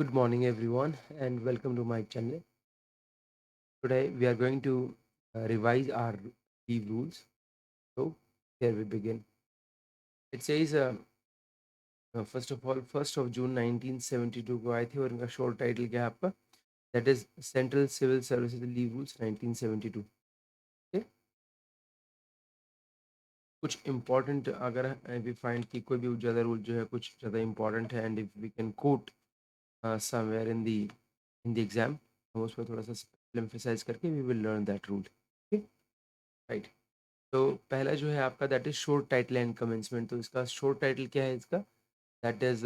Good morning, everyone, and welcome to my channel. Today, we are going to revise our leave rules. So, here we begin. It says, first of all, 1st of June 1972 को आए थे और इनका short title क्या है आपका? That is Central Civil Services Leave Rules 1972. Okay? कुछ important अगर वी फाइंड कि कोई भी ज़्यादा रूल जो है कुछ ज़्यादा इम्पोर्टेंट है and if we can quote somewhere in the exam, हम उस पर थोड़ा सा एम्फेसाइज करके we will learn that rule. Okay, right. तो पहला जो है आपका that is short title and commencement. तो इसका शोर्ट टाइटल क्या है इसका? That is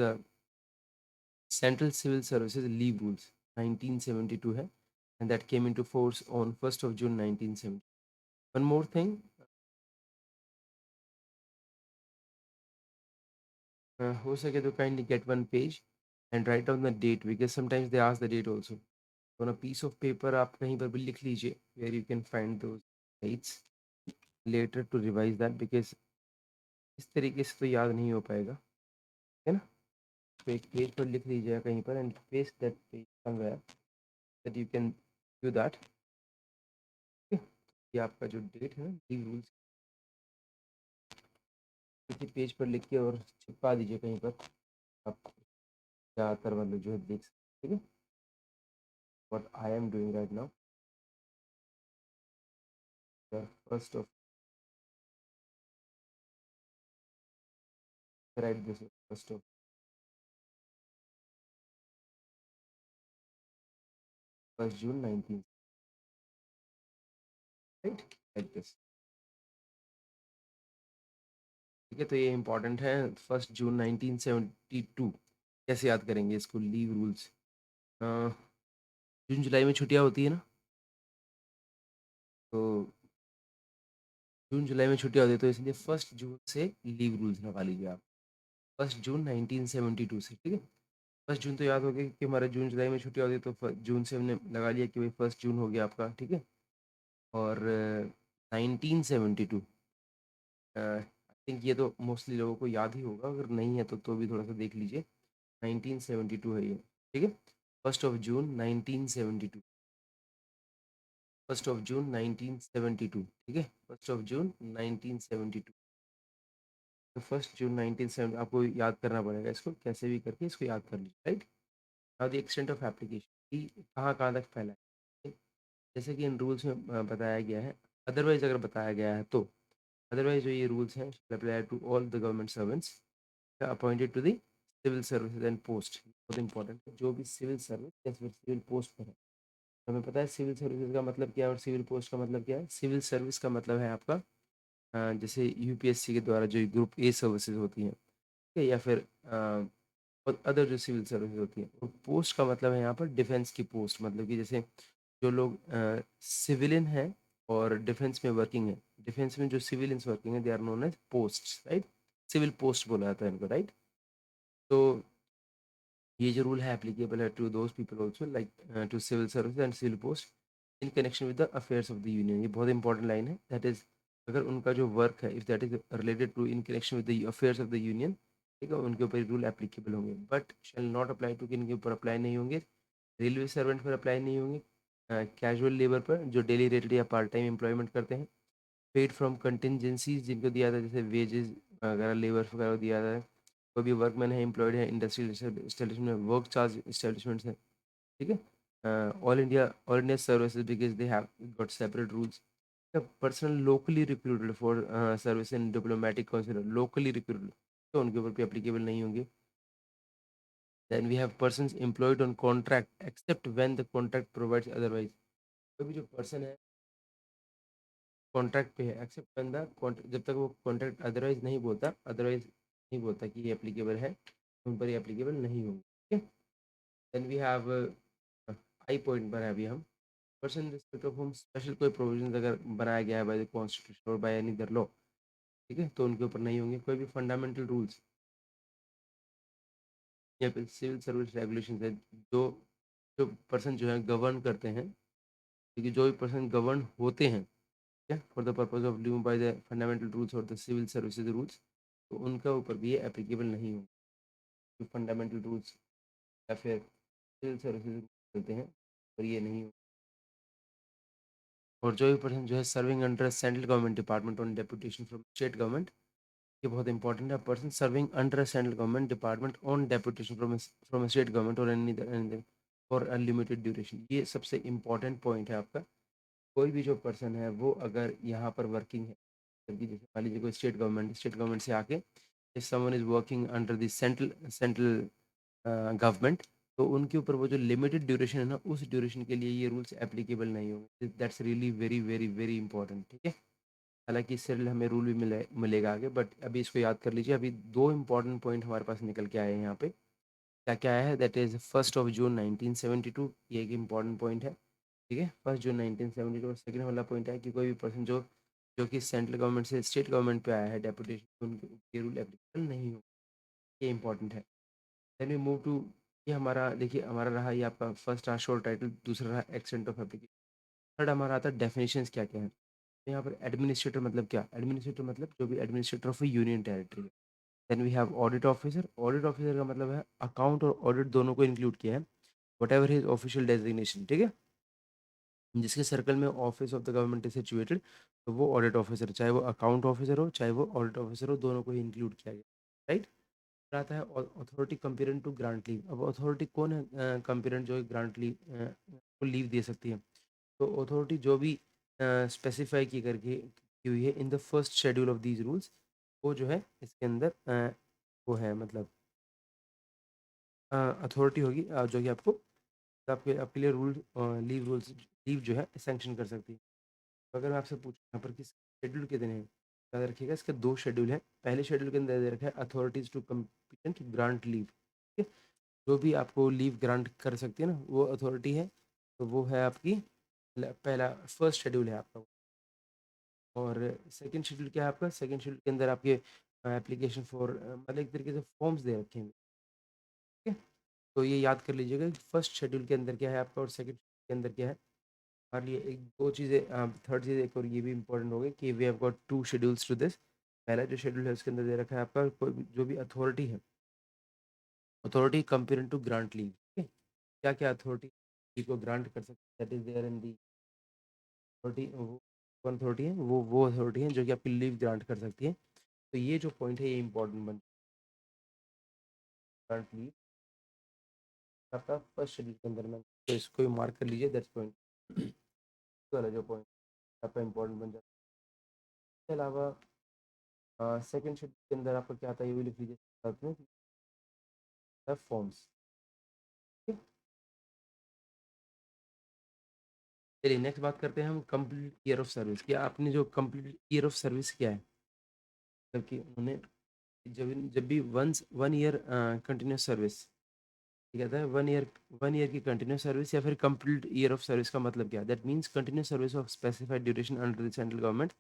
central civil services leave rules 1972 है and that came into force on 1st of June 1970. One more thing, हो सके तो kindly get one page and write down the date because sometimes they ask the date also. On a piece of paper आप कहीं पर भी लिख लीजिए where you can find those dates later to revise that because इस तरीके से तो याद नहीं हो पाएगा, है ना. तो एक पेज पर लिख लीजिएगा कहीं पर and paste that page somewhere that you can do that. ये आपका जो डेट है ना लीव रूल्स किसी पेज पर लिख के और चिपका दीजिए कहीं पर. आप ज़्यादातर मतलब जो है देख सकते, ठीक है. What I am doing right now, first of right this first of 1st June 19, right, like this. ठीक है, तो ये इंपॉर्टेंट है. 1st June 1972 कैसे याद करेंगे इसको? लीव रूल्स जून जुलाई में छुट्टियाँ होती है ना, तो जून जुलाई में छुट्टियाँ होती है तो इसलिए 1st June से लीव रूल्स लगा लीजिए आप. 1st June 1972 से, ठीक है. 1st June तो याद हो गया कि हमारा जून जुलाई में छुट्टियाँ होती है, तो जून से हमने लगा लिया कि भाई 1st June हो गया आपका, ठीक है. और 1972 आई थिंक ये तो मोस्टली लोगों को याद ही होगा, अगर नहीं है तो भी थोड़ा सा देख लीजिए. 1972 है ये, ठीक है. 1st of June 1972, 1st of June 1972, ठीक है. 1st of June 1972. तो 1st June 1970 आपको याद करना पड़ेगा, इसको कैसे भी करके इसको याद कर लीजिए, right. Now the extent of application कि कहाँ कहाँ तक फैला है, जैसे कि इन रूल्स में बताया गया है. अदरवाइज अगर बताया गया है तो अदरवाइज जो ये रूल्स हैं apply to all the government servants appointed to the civil services and post. बहुत इंपॉर्टेंट है, जो भी सिविल सर्विस या फिर सिविल पोस्ट पर है. हमें पता है सिविल सर्विसेज का मतलब क्या है और सिविल पोस्ट का मतलब क्या है. सिविल सर्विस का मतलब है आपका जैसे यूपीएससी के द्वारा जो ग्रुप ए सर्विसेज होती हैं, ठीक है, या फिर और अदर जो सिविल सर्विसेज होती हैं. और पोस्ट का मतलब है यहाँ पर डिफेंस की पोस्ट, मतलब कि जैसे जो लोग सिविलियन हैं और डिफेंस में वर्किंग है, डिफेंस में जो सिविलियंस वर्किंग है they are known as post, right. Civil post बोला जाता है इनको, राइट. तो ये जो रूल है एप्लीकेबल है to those people also like to civil service and civil post in connection with the affairs of the union. ये बहुत इंपॉर्टेंट लाइन है. दैट इज अगर उनका जो वर्क है if that is related to in connection with the affairs of the union, ठीक है, उनके ऊपर रूल एप्लीकेबल होंगे. But shall not apply to, किन के ऊपर अप्लाई नहीं होंगे? रेलवे सर्वेंट पर अप्लाई नहीं होंगे, कैजुअल लेबर पर जो डेली रेटेड या पार्ट टाइम एम्प्लॉयमेंट करते हैं, पेड फ्रॉम कंटिजेंसीज जिनको दिया था जैसे वेजेस वगैरह लेबर वगैरह दिया था, कोई भी वर्कमैन है एम्प्लॉयड है इंडस्ट्रियल इस्टेब्लिशमेंट में, वर्क चार्ज इस्टेब्लिशमेंट्स है, ठीक है. All India services because they have got separate rules. Personnel locally recruited for service in diplomatic council, locally recruited तो उनके ऊपर भी एप्लीकेबल नहीं होंगे. Then we have persons employed on contract except when the contract provides otherwise. कोई भी जो person है कॉन्ट्रैक्ट पे है एक्सेप्ट व्हेन द कॉन्ट्रैक्ट, जब तक वो कॉन्ट्रैक्ट अदरवाइज नहीं बोलता, अदरवाइज नहीं बोलता कि ये एप्लीकेबल है, उन पर ये एप्लीकेबल नहीं होंगे, ठीक है. Then we have I point पर है अभी हम. Person respect of whom special कोई प्रोविजन अगर बनाया गया है बाय द कॉन्स्टिट्यूशन और बाय एनी अदर लॉ, ठीक है, तो उनके ऊपर नहीं होंगे. कोई भी फंडामेंटल रूल्स या फिर सिविल सर्विस रेगुलेशन है जो जो पर्सन जो है गवर्न करते हैं, क्योंकि जो भी पर्सन गवर्न होते हैं, ठीक है, for the purpose of living by the fundamental rules और द सिविल सर्विसेज रूल्स, तो उनका ऊपर भी ये एप्लीकेबल नहीं होंगे. जो फंडामेंटल रूल्स या फिर सिविल सर्विसेज मिलते हैं और ये नहीं। और जो भी पर्सन जो है serving under central government department on deputation from state government, ये बहुत इंपॉर्टेंट है। Person serving under central government department on deputation from state government और एनी फॉर अनलिमिटेड ड्यूरेशन, ये सबसे इम्पॉर्टेंट पॉइंट है आपका। कोई भी जो पर्सन है वो अगर यहाँ पर वर्किंग है, जबकि जैसे मान लीजिए कोई स्टेट गवर्नमेंट से आके if someone is working under the central government, तो उनके ऊपर वो जो लिमिटेड ड्यूरेशन है ना, उस ड्यूरेशन के लिए ये रूल्स एप्लीकेबल नहीं होंगे। That's really very very very important, ठीक है। हालांकि इससे हमें रूल भी मिलेगा आगे, बट अभी इसको याद कर लीजिए। अभी दो इंपॉर्टेंट पॉइंट हमारे पास निकल के आए हैं यहाँ पे। क्या क्या आया है? दैट इज 1 जून 1972, ये एक इम्पॉर्टेंट पॉइंट है, ठीक है। 1 जून 1972। और सेकेंड वाला पॉइंट है कि कोई भी पर्सन जो जो कि सेंट्रल गवर्नमेंट से स्टेट गवर्नमेंट पे आया है डेपुटेशन, उनके रूल एप्लीकेबल नहीं हो, ये इंपॉर्टेंट है। देन वी मूव टू, ये हमारा देखिए, हमारा रहा ये आपका फर्स्ट रहा शोर टाइटल, दूसरा रहा एक्सटेंट ऑफ एप्लीकेशन, थर्ड हमारा आता है डेफिनेशंस क्या क्या है। तो यहाँ पर एडमिनिस्ट्रेटर मतलब क्या? एडमिनिस्ट्रेटर मतलब जो भी एडमिनिस्ट्रेटर ऑफ यूनियन टेरिटरी है। Then we have audit officer. Audit officer का मतलब है अकाउंट और ऑडिट दोनों को इंक्लूड किया है, what ever his official designation, ठीक है। जिसके सर्कल में office of the government is situated, तो वो ऑडिट ऑफिसर, चाहे वो अकाउंट ऑफिसर हो चाहे वो ऑडिट ऑफिसर हो, दोनों को ही इंक्लूड किया गया, राइट। आता है अथॉरिटी कंपेरेंट टू ग्रांट लीव। अब अथॉरिटी कौन है कंपेरेंट जो ग्रांट लीव को लीव दे सकती है? तो अथॉरिटी जो भी स्पेसिफाई की करके की हुई है in the first schedule of these rules, वो जो है इसके अंदर वो है, मतलब अथॉरिटी होगी जो कि आपको आपके लिए लीव जो है सैंक्शन कर सकती है। तो अगर मैं आपसे पूछूं यहाँ पर किस शेड्यूल के दिन है, याद रखिएगा इसके दो शेड्यूल हैं। पहले शेड्यूल के अंदर दे रखा है authorities to competent grant leave, ठीक है। जो भी आपको लीव ग्रांट कर सकती है ना, वो अथॉरिटी है, तो वो है आपकी पहला फर्स्ट शेड्यूल है आपका। और सेकंड शेड्यूल क्या है आपका? सेकंड शेड्यूल के अंदर आपके एप्लीकेशन फॉर मतलब एक तरीके से फॉर्म्स दे रखे हैं, ठीक है। तो ये याद कर लीजिएगा कि फर्स्ट शेड्यूल के अंदर क्या है आपका और सेकंड के अंदर क्या है। और ये एक दो चीज़ें, थर्ड चीज़ एक और ये भी इंपॉर्टेंट हो गई कि we have got two schedules to this. पहला जो शेड्यूल है उसके अंदर दे रखा है आपका कोई जो भी अथॉरिटी है, अथॉरिटी कंपेरेंट टू ग्रांट लीव, ठीक है। क्या क्या अथॉरिटी को ग्रांट कर सकती है, that is there in the authority. वो कौन अथॉरिटी है? वो अथॉरिटी है जो कि आपकी लीव ग्रांट कर सकती है। तो ये जो पॉइंट है ये इंपॉर्टेंट बन, ग्रांट लीव आपका फर्स्ट शेड्यूल के अंदर में, तो इसको भी मार्क कर लीजिए, दैट्स पॉइंट वाला जो पॉइंट आपका इंपॉर्टेंट बन जाता है। इसके अलावा सेकंड शेड्यूल के अंदर आपका क्या आता है ये भी लिख लीजिए साथ में, फॉर्म्स, ठीक है। चलिए नेक्स्ट बात करते हैं हम कंप्लीट ईयर ऑफ सर्विस। क्या आपने जो कंप्लीट ईयर ऑफ सर्विस किया है, जबकि उन्होंने जब जब भी वन ईयर कंटिन्यूस सर्विस, ये कहता है 1 ईयर, 1 ईयर की कंटिन्यूस सर्विस या फिर कंप्लीट ईयर ऑफ सर्विस का मतलब क्या है? That means continuous service of specified duration under the central government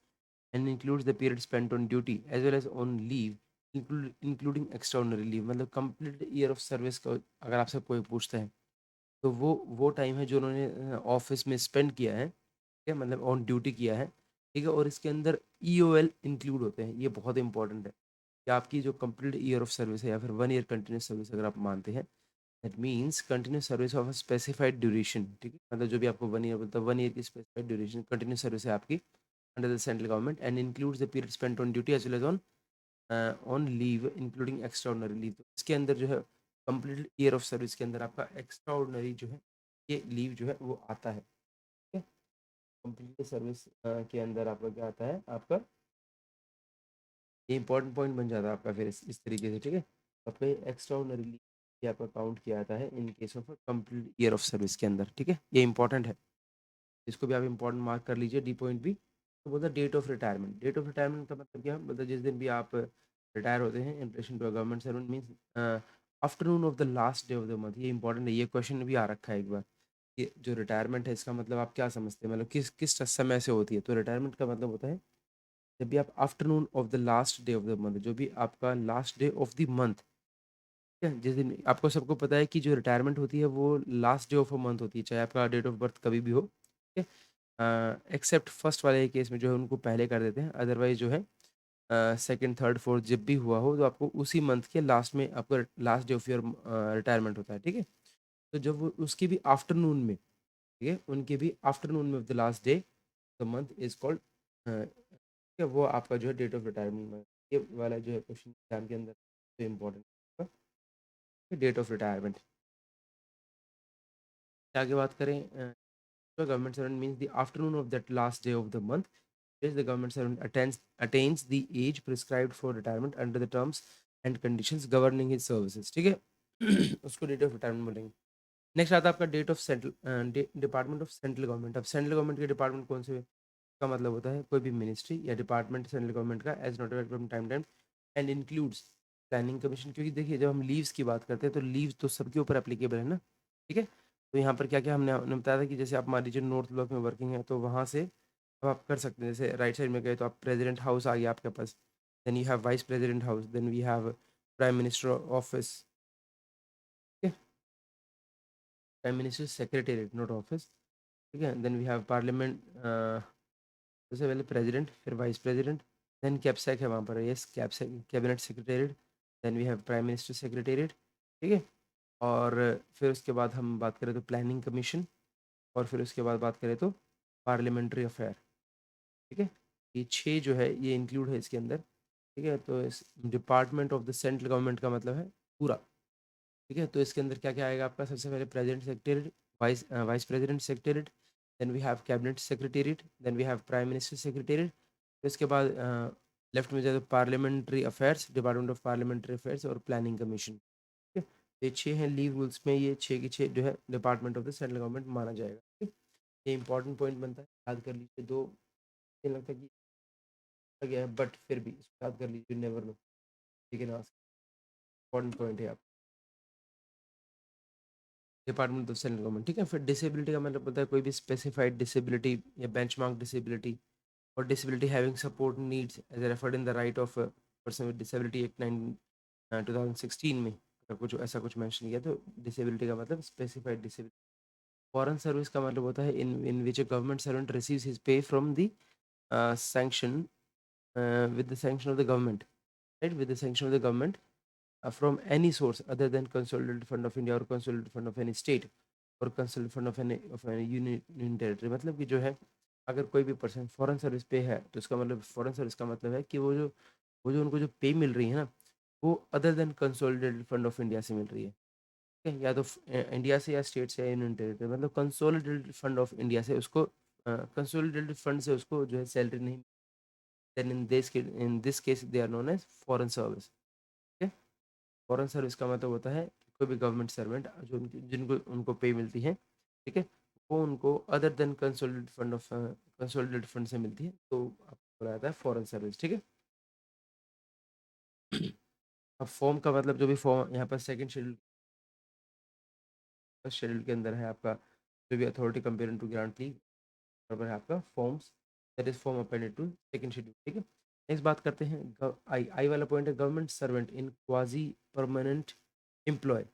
and includes the period spent on duty as well as on leave, including extraordinary leave. मतलब complete year of service का अगर आपसे कोई पूछता है, तो वो टाइम है जो उन्होंने ऑफिस में स्पेंड किया है, ठीक है, मतलब ऑन ड्यूटी किया है, ठीक है। और इसके अंदर EOL इंक्लूड होते हैं, ये बहुत इंपॉर्टेंट है कि आपकी जो कंप्लीट ईयर ऑफ सर्विस है या फिर 1 ईयर कंटिन्यूस सर्विस अगर आप मानते हैं, that means continuous service of specified duration, ठीक है। मतलब जो भी आपको 1 ईयर बोलता है, 1 ईयर की स्पेसिफाइड ड्यूरेशन कंटिन्यूस सर्विस है आपकी under the central government and includes the period spent on duty as well as on leave including extraordinary leave. तो इसके अंदर जो है कंप्लीट ईयर ऑफ सर्विस के अंदर आपका एक्स्ट्राऑर्डिनरी जो है ये लीव जो है वो आता है, ठीक है। कंप्लीट सर्विस के अंदर आपका क्या आता है आपका, ये इंपॉर्टेंट पॉइंट बन जाता है आपका फिर इस तरीके से, ठीक है। आपका ये एक्स्ट्राऑर्डिनरी लीव ये आपका काउंट किया जाता है इन case of complete year of service के अंदर, ठीक है। ये इंपॉर्टेंट है, इसको भी आप इंपॉर्टेंट मार्क कर लीजिए, डी पॉइंट भी। तो बोलता है date of retirement. Date of retirement का मतलब क्या है? मतलब जिस दिन भी आप रिटायर होते हैं in relation to government servant, means afternoon of the last day of the month. ये इंपॉर्टेंट है, ये क्वेश्चन भी आ रखा है एक बार। ये जो रिटायरमेंट है इसका मतलब आप क्या समझते हैं, मतलब किस किस समय से होती है? तो रिटायरमेंट का मतलब होता है जब भी आप afternoon of the last day of the month, जो भी आपका last day of the month, ठीक है, जिस दिन आपको सबको पता है कि जो रिटायरमेंट होती है वो last day of a month होती है, चाहे आपका डेट ऑफ बर्थ कभी भी हो, ठीक है। एक्सेप्ट फर्स्ट वाले केस में जो है उनको पहले कर देते हैं, अदरवाइज जो है सेकंड थर्ड फोर्थ जब भी हुआ हो तो आपको उसी मंथ के लास्ट में आपका last day of your retirement होता है, ठीक है। तो जब वो उसके भी आफ्टरनून में, ठीक है, उनके भी आफ्टरनून में of the last day the month is called, ठीक है, वो आपका जो है डेट ऑफ रिटायरमेंट। ये वाला जो है क्वेश्चन एग्जाम के अंदर तो इम्पोर्टेंट, डेट ऑफ रिटायरमेंट। आगे बात करें, government servant means the afternoon of that last day of the month which the government servant attains the age prescribed for retirement under the terms and conditions governing his services, ठीक है। उसको date of retirement बोलेंगे। Next आता है आपका date of central department of central government. अब central government के department कौन से का मतलब होता है कोई भी मिनिस्ट्री या डिपार्टमेंट सेंट्रल गवर्नमेंट का as notified from time time and includes Planning Commission. क्योंकि देखिए जब हम लीव्स की बात करते हैं तो लीव्स तो सबके ऊपर एप्लीकेबल है ना, ठीक है। तो यहाँ पर क्या क्या हमने बताया था कि जैसे आप मान लीजिए नॉर्थ ब्लॉक में वर्किंग है तो वहाँ से अब आप कर सकते हैं। जैसे राइट साइड में गए तो आप प्रेसिडेंट हाउस आ गया आपके पास, then you have vice president house, then we have prime minister office, ठीक है, prime minister secretariat not office, ठीक है। देन वी हैव पार्लियामेंट, सबसे पहले प्रेसिडेंट फिर वाइस प्रेसिडेंट, देन कैप्सैक है वहाँ पर, yes cabsec cabinet secretariat, then we have prime minister secretariat, ठीक है। और फिर उसके बाद हम बात करें तो प्लानिंग कमीशन, और फिर उसके बाद बात करें तो पार्लियामेंट्री अफेयर, ठीक है। ये 6 जो है ये इंक्लूड है इसके अंदर, ठीक है। तो इस department of the central government का मतलब है पूरा, ठीक है। तो इसके अंदर क्या क्या आएगा आपका, सबसे पहले president secretariat, vice president secretariat, then we have cabinet secretariat, then we have prime minister secretariat. तो इसके बाद लेफ्ट में जाए तो parliamentary affairs, department of parliamentary affairs और प्लानिंग कमीशन, ठीक है। ये 6 हैं लीव रूल्स में, ये 6 के 6 जो है department of the central government माना जाएगा, ठीक है। ये इंपॉर्टेंट पॉइंट बनता है, याद कर लीजिए। दो मुझे लगता है कि आ गया है बट फिर भी इसको याद कर लीजिए, नेवर नो, ठीक है ना। इंपॉर्टेंट पॉइंट है आप, डिपार्टमेंट ऑफ सेंट्रल गवर्नमेंट, ठीक है। फिर डिसेबिलिटी का मतलब होता है कोई भी स्पेसिफाइड डिसेबिलिटी या बेंचमार्क डिसेबिलिटी और disability having support needs as referred in the right of person with disability act 2016 में अगर कुछ ऐसा कुछ मेंशन किया तो डिसेबिलिटी का मतलब स्पेसिफाइड डिसेबिलिटी। फॉरेन सर्विस का मतलब होता है in which a government servant receives his pay from the sanction with the sanction of the government, right, with the sanction of the government from any source other than consolidated fund of India or consolidated fund of any state और consolidated fund of any union territory। मतलब कि जो है अगर कोई भी person foreign service पे है तो इसका मतलब फॉरेन सर्विस का मतलब है कि वो जो उनको जो पे मिल रही है ना वो other than consolidated fund of India से मिल रही है, ठीक है। या तो इंडिया से या स्टेट से या यूनियन टेरिटरी, मतलब कंसोलिडेटेड फंड ऑफ इंडिया से उसको कंसोलिडेटेड फंड से उसको जो है सैलरी नहीं, then in this case they are known as foreign service, ठीक है। फॉरेन सर्विस का मतलब होता है कि कोई भी गवर्नमेंट सर्वेंट जो जिनको उनको पे मिलती है, ठीक है, वो उनको अदर देन कंसोलिडेटेड फंड से मिलती है, तो आपको बोला जाता है फॉरेन सर्विस, ठीक है। अब फॉर्म का मतलब जो भी फॉर्म यहाँ पर सेकंड शेड्यूल, फर्स्ट शेड्यूल के अंदर है आपका जो भी authority comparing to grant leave, बराबर है आपका forms, that is form appended to second schedule, ठीक है। नेक्स्ट बात करते हैं आई आई वाला पॉइंट है government servant in quasi permanent employ.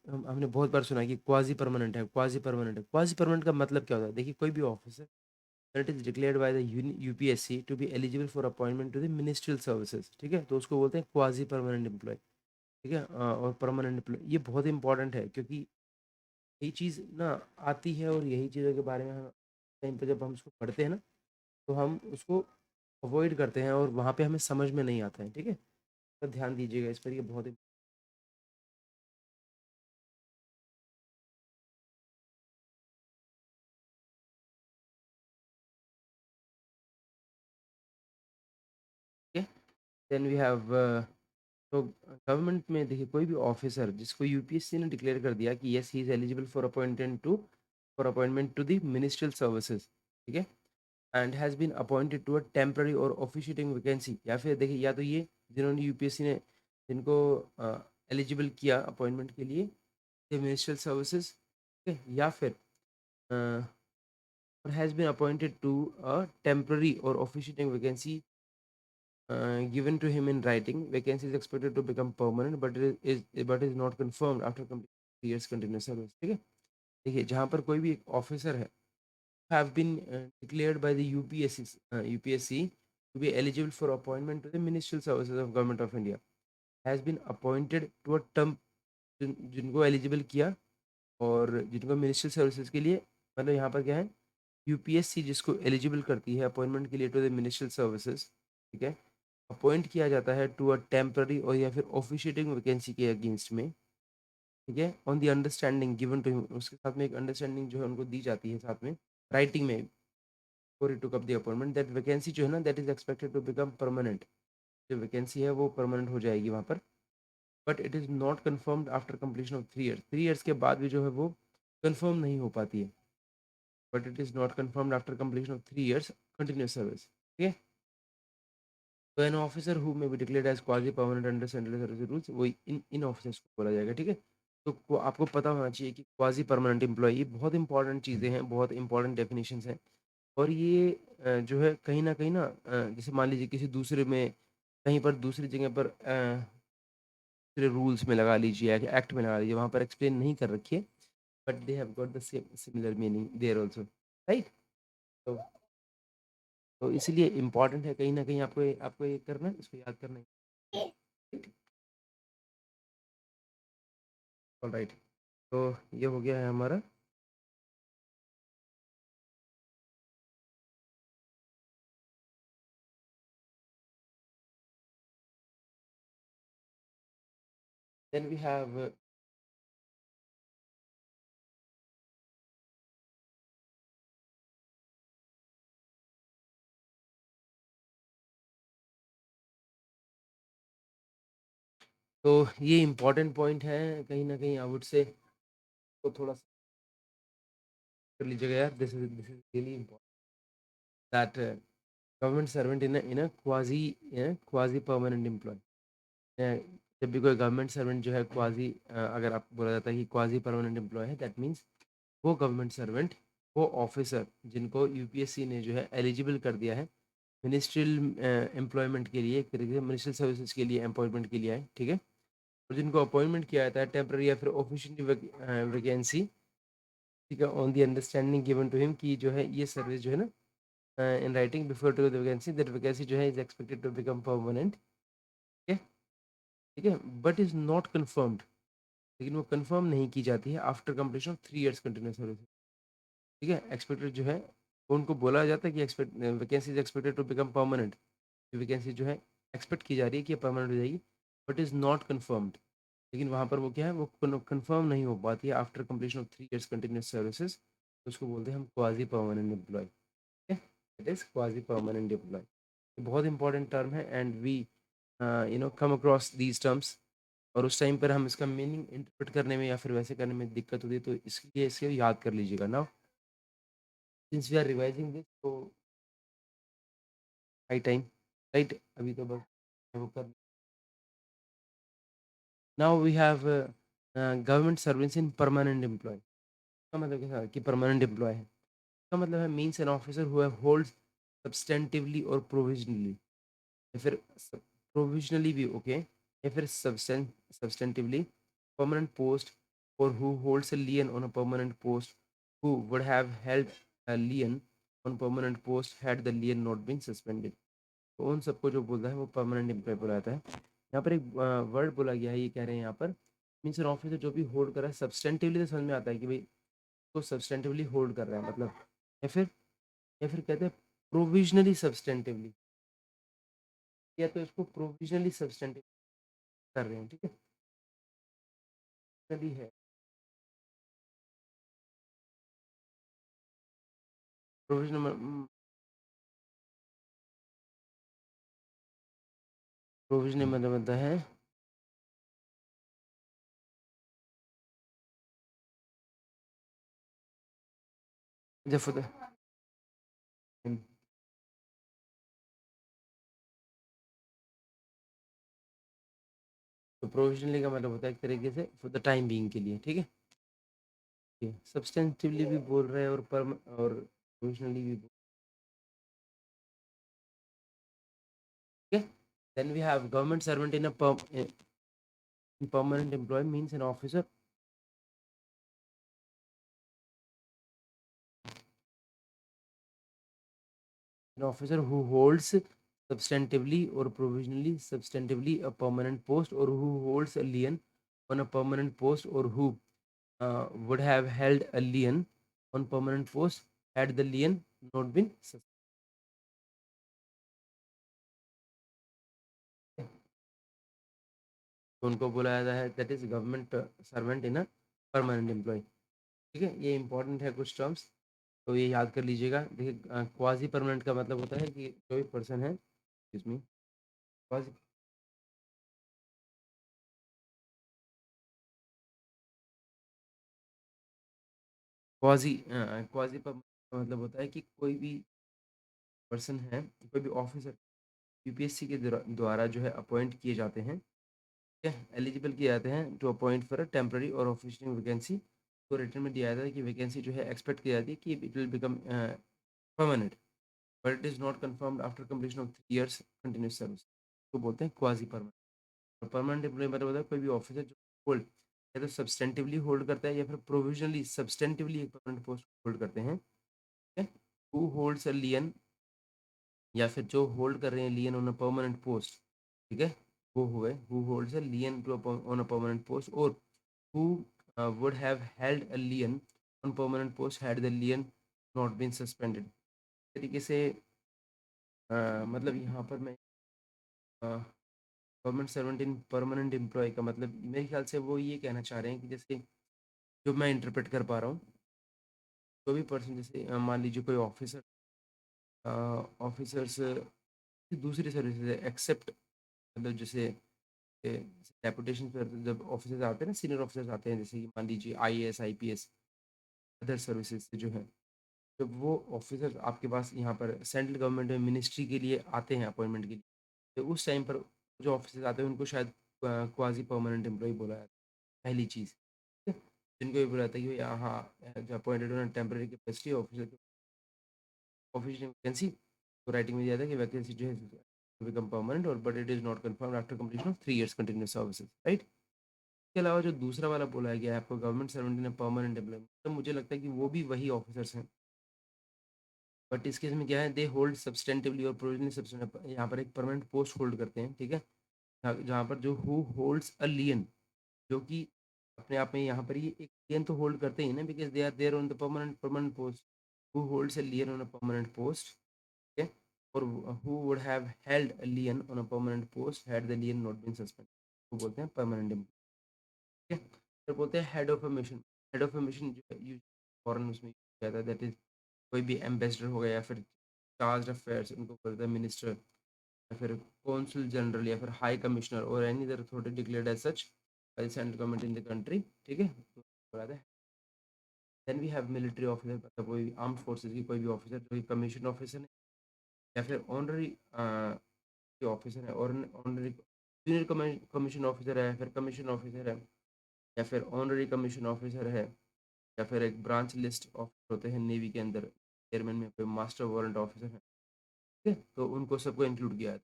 हमने बहुत बार सुना है कि क्वाजी परमानेंट है, क्वाजी परमानेंट है। क्वाजी परमानेंट का मतलब क्या होता है, देखिए कोई भी officer that is declared by the UPSC to be eligible for appointment to the ministerial services, ठीक है, तो उसको बोलते हैं क्वाजी परमानेंट एम्प्लॉय, ठीक है। और परमानेंट एम्प्लॉय ये बहुत इंपॉर्टेंट है क्योंकि यही चीज़ ना आती है और यही चीज़ों के बारे में हम टाइम पे जब हम उसको पढ़ते हैं ना तो हम उसको अवॉइड करते हैं और वहाँ पे हमें समझ में नहीं आता है, ठीक है। तो ध्यान दीजिएगा इस पर, ये बहुत है। देन वी हैव, तो गवर्नमेंट में देखिए कोई भी ऑफिसर जिसको यूपीएससी ने डिक्लेयर कर दिया कि yes he is eligible for appointment to the ministerial services, ठीक है, and has been appointed to a temporary और ऑफिशिएटिंग वैकेंसी, या फिर देखिए या तो ये जिन्होंने यूपीएससी ने जिनको एलिजिबल किया अपॉइंटमेंट के लिए मिनिस्ट्रियल सर्विसेज, ठीक है, या फिर has been appointed to a temporary और officiating vacancy given to him in writing. Vacancy is expected to become permanent, but is not confirmed after complete 3 years continuous service. ठीक है, देखिए जहाँ पर कोई भी एक ऑफिसर है have been declared by the UPSC to be eligible for appointment to the ministerial services of government of India, has been appointed to a term, जिनको एलिजिबल किया और जिनको मिनिस्ट्रियल सर्विसेज के लिए मतलब यहाँ पर क्या है, यूपीएससी जिसको एलिजिबल करती है अपॉइंटमेंट के लिए टू द मिनिस्ट्रियल सर्विसेज, ठीक है, अपॉइंट किया जाता है टू अ टेम्पररी और या फिर ऑफिशिएटिंग वैकेंसी के अगेंस्ट में, ठीक है, on the understanding given to him, उसके साथ में एक अंडरस्टैंडिंग जो है उनको दी जाती है साथ में राइटिंग में, for to cup the appointment that vacancy जो है ना that is expected to become permanent, जो वैकेंसी है वो परमानेंट हो जाएगी वहाँ पर, but it is not confirmed after completion of 3 years, 3 years के बाद भी जो है वो कन्फर्म नहीं हो पाती है, but it is not confirmed after completion of 3 years continuous service, ठीक है। तो an officer who may be declared as quasi permanent under central service rules, वही इन ऑफिसर्स को बोला जाएगा, ठीक है। तो आपको पता होना चाहिए कि क्वाजी परमानेंट एम्प्लॉई बहुत इंपॉर्टेंट चीज़ें हैं, बहुत इंपॉर्टेंट डेफिनेशंस हैं, और ये जो है कहीं न कहीं ना जैसे मान लीजिए किसी दूसरे में कहीं पर दूसरी जगह पर दूसरे रूल्स में लगा लीजिए या एक्ट में लगा लीजिए, वहाँ पर एक्सप्लेन नहीं कर रखी है, but they have got the same similar meaning there also, right? तो इसलिए इम्पोर्टेंट है कहीं न कहीं आपको ये करना है, इसको याद करना है, राइट? ऑलराइट, तो ये हो गया है हमारा। देन वी हैव तो ये इम्पोर्टेंट पॉइंट है कहीं न कहीं आई वुड से, तो थोड़ा-सा कर लीजिएगा यार, this is really important that government servant in a quasi permanent employee, जब भी कोई गवर्नमेंट सर्वेंट जो है क्वाज़ी अगर आपको बोला जाता है कि क्वाज़ी परमानेंट एम्प्लॉय है, दैट मीन्स वो गवर्नमेंट सर्वेंट, वो ऑफिसर जिनको यूपीएससी ने जो है एलिजिबल कर दिया है मिनिस्ट्रियल एम्प्लॉयमेंट के लिए, एक तरीके से मिनिस्ट्रियल सर्विसेज के लिए अपॉइंटमेंट के लिए है, ठीक है, और जिनको अपॉइंटमेंट किया जाता है टेम्पररी या फिर ऑफिशियल वैकेंसी, ठीक है, on the understanding given to him कि जो है ये सर्विस जो है ना in writing before to the vacancy, that vacancy जो है is expected to become permanent, ठीक है, ठीक है, बट इज नॉट कन्फर्म्ड, लेकिन वो कंफर्म नहीं की जाती है after completion of 3 years continuous service, ठीक है, एक्सपेक्टेड जो है वो उनको बोला जाता है कि expect vacancy is expected to become permanent, vacancy जो है एक्सपेक्ट की जा रही है कि परमानेंट हो जाएगी, बट इज़ नॉट कन्फर्म्ड, लेकिन वहाँ पर वो क्या है वो कन्फर्म नहीं हो पाती है after completion of 3 years continuous services, तो उसको बोलते हैं हम क्वाजी परमानेंट एम्प्लॉय, ठीक है, it is quasi permanent employ, बहुत इंपॉर्टेंट टर्म है and we come across these terms, और उस टाइम पर हम इसका मीनिंग इंटरप्रेट करने में या फिर वैसे करने में दिक्कत होती है, तो इसलिए इसे याद कर लीजिएगा ना, since we are revising this तो हाई टाइम, राइट, अभी तो बस वो कर, now we have government service in permanent employ, इसका मतलब क्या है कि परमानेंट एम्प्लॉय है, इसका मतलब है means an officer who holds substantively or provisionally, या फिर प्रोविजनली भी ओके, या फिर सब्सटेंटिवली permanent post, or who holds a lien on a permanent post, who would have held a lien on permanent post had the lien not been suspended, तो उन सबको जो बोलता है वो परमानेंट एम्प्लॉय बोला जाता है। यहाँ पर एक वर्ड बोला गया है, ये कह रहे हैं यहाँ पर मीन्स एन ऑफिसर जो भी होल्ड कर रहा है सब्सटेंटिवली, तो समझ में आता है कि भाई तो सब्सटेंटिवली होल्ड कर रहा है मतलब, या फिर कहते हैं प्रोविजनली सब्सटेंटिवली, या तो इसको प्रोविजनली सब्सटेंटिव कर रहे हैं, ठीक है, है प्रोविजनल, प्रोविजनल मतलब बनता है जब for the- तो प्रोविजनली का मतलब होता है एक तरीके से फॉर द टाइम बीइंग के लिए, ठीक है, सब्सटेंटिवली भी बोल रहे हैं और प्रोविजनली भी बोल, ठीक है, then we have government servant in a permanent employee means an officer who holds substantively or provisionally substantively a permanent post, or who holds a lien on a permanent post, or who would have held a lien on permanent post had the lien not been suspended. तो उनको बोला जाता है that is government servant in a permanent employ. ठीक है, ये important है कुछ टर्म्स, तो ये याद कर लीजिएगा। देखिए क्वाजी परमानेंट का मतलब होता है कि जो भी पर्सन है, excuse me, quasi quasi quasi permanent का मतलब होता है कि कोई भी पर्सन है, कोई भी ऑफिसर यूपीएससी के द्वारा जो है अपॉइंट किए जाते हैं, ठीक है, एलिजिबल किए जाते हैं to appoint for a temporary और ऑफिशियल वैकेंसी। तो रिटर्न में दिया जाता है कि वैकेंसी जो है एक्सपेक्ट की जाती है कि it will become permanent, but it is not confirmed after completion of 3 years continuous service. तो बोलते हैं क्वाजी परमानेंट। और परमानेंट एम्प्लॉय मतलब होता है कोई भी ऑफिसर जो होल्ड या तो सब्सटेंटिवली होल्ड करता है या फिर प्रोविजनली सब्सटेंटिवली एक परमानेंट पोस्ट होल्ड करते हैं, ठीक है, हु होल्ड्स अ लियन, या फिर जो होल्ड कर रहे हैं lien on a permanent post, ठीक है, वो हुए who holds a lien to on a permanent post, or who would have held a lien on permanent post had the lien not been suspended। तरीके से मतलब यहाँ पर मैं government servant in permanent employ का मतलब मेरे ख्याल से वो ये कहना चाह रहे हैं कि जैसे जो मैं इंटरप्रेट कर पा रहा हूँ, कोई भी पर्सन जैसे मान लीजिए कोई ऑफिसर ऑफिसर्स दूसरी सर्विसेज एक्सेप्ट, मतलब जैसे डेपुटेशन पर जब ऑफिसर्स आते हैं ना, सीनियर ऑफिसर्स आते हैं, जैसे कि मान लीजिए आईएएस आईपीएस अदर सर्विसेज से जो है, जब वो ऑफिसर आपके पास यहाँ पर सेंट्रल गवर्नमेंट में मिनिस्ट्री के लिए आते हैं अपॉइंटमेंट के लिए, तो उस टाइम पर जो ऑफिसर्स आते हैं उनको शायद क्वाजी परमानेंट एम्प्लॉय बोला जाता है, पहली चीज़, ठीक है? जिनको ये बोला जाता है कि भाई हाँ जो appointed on temporary capacity officer official vacancy, तो राइटिंग में दिया था कि वैकेंसी जो है बिकम परमानेंट और but it is not confirm after completion of 3 years continuous services, right. इसके अलावा जो दूसरा वाला बोला गया है आपको गवर्नमेंट सर्वेंट ने परमानेंट एम्प्लॉय, तो मुझे लगता है कि वो भी वही ऑफिसर्स हैं, बट इस केस में क्या है, they hold सब्सटेंटिवली or provisionally substantive, यहाँ पर एक परमानेंट पोस्ट होल्ड करते हैं, ठीक है, जहाँ पर जो हु होल्ड्स अ लियन, जो कि अपने आप में यहाँ पर ये एक लियन तो होल्ड करते ही ना, because they are there on the permanent post, who holds a lien on a permanent post, ठीक है, or who would have held a lien on a permanent post had the lien not been suspend, वो बोलते हैं permanent employ, ठीक है। फिर बोलते हैं head of a mission. Head of a mission जो है फॉरेन उसमें किया जाता है, दैट इज कोई भी एम्बेसडर हो गया या फिर चार्ज अफेयर्स, उनको बोलते हैं मिनिस्टर, या फिर कौंसल जनरल या फिर हाई कमिश्नर और any other authority declared as such by the central government in the country, ठीक है, तो बोला है। Then we have military officer, मतलब कोई आर्म फोर्सेज की कोई भी ऑफिसर जो कमीशन ऑफिसर है या फिर ऑनररी ऑफिसर है, और ऑनररी जूनियर कमीशन ऑफिसर है, फिर कमीशन ऑफिसर है, या फिर ऑनररी कमीशन ऑफिसर है, या फिर एक ब्रांच लिस्ट ऑफिसर होते हैं नेवी के अंदर, एयरमैन में कोई मास्टर वारंट ऑफिसर है, ठीक है, तो उनको सबको इंक्लूड किया है।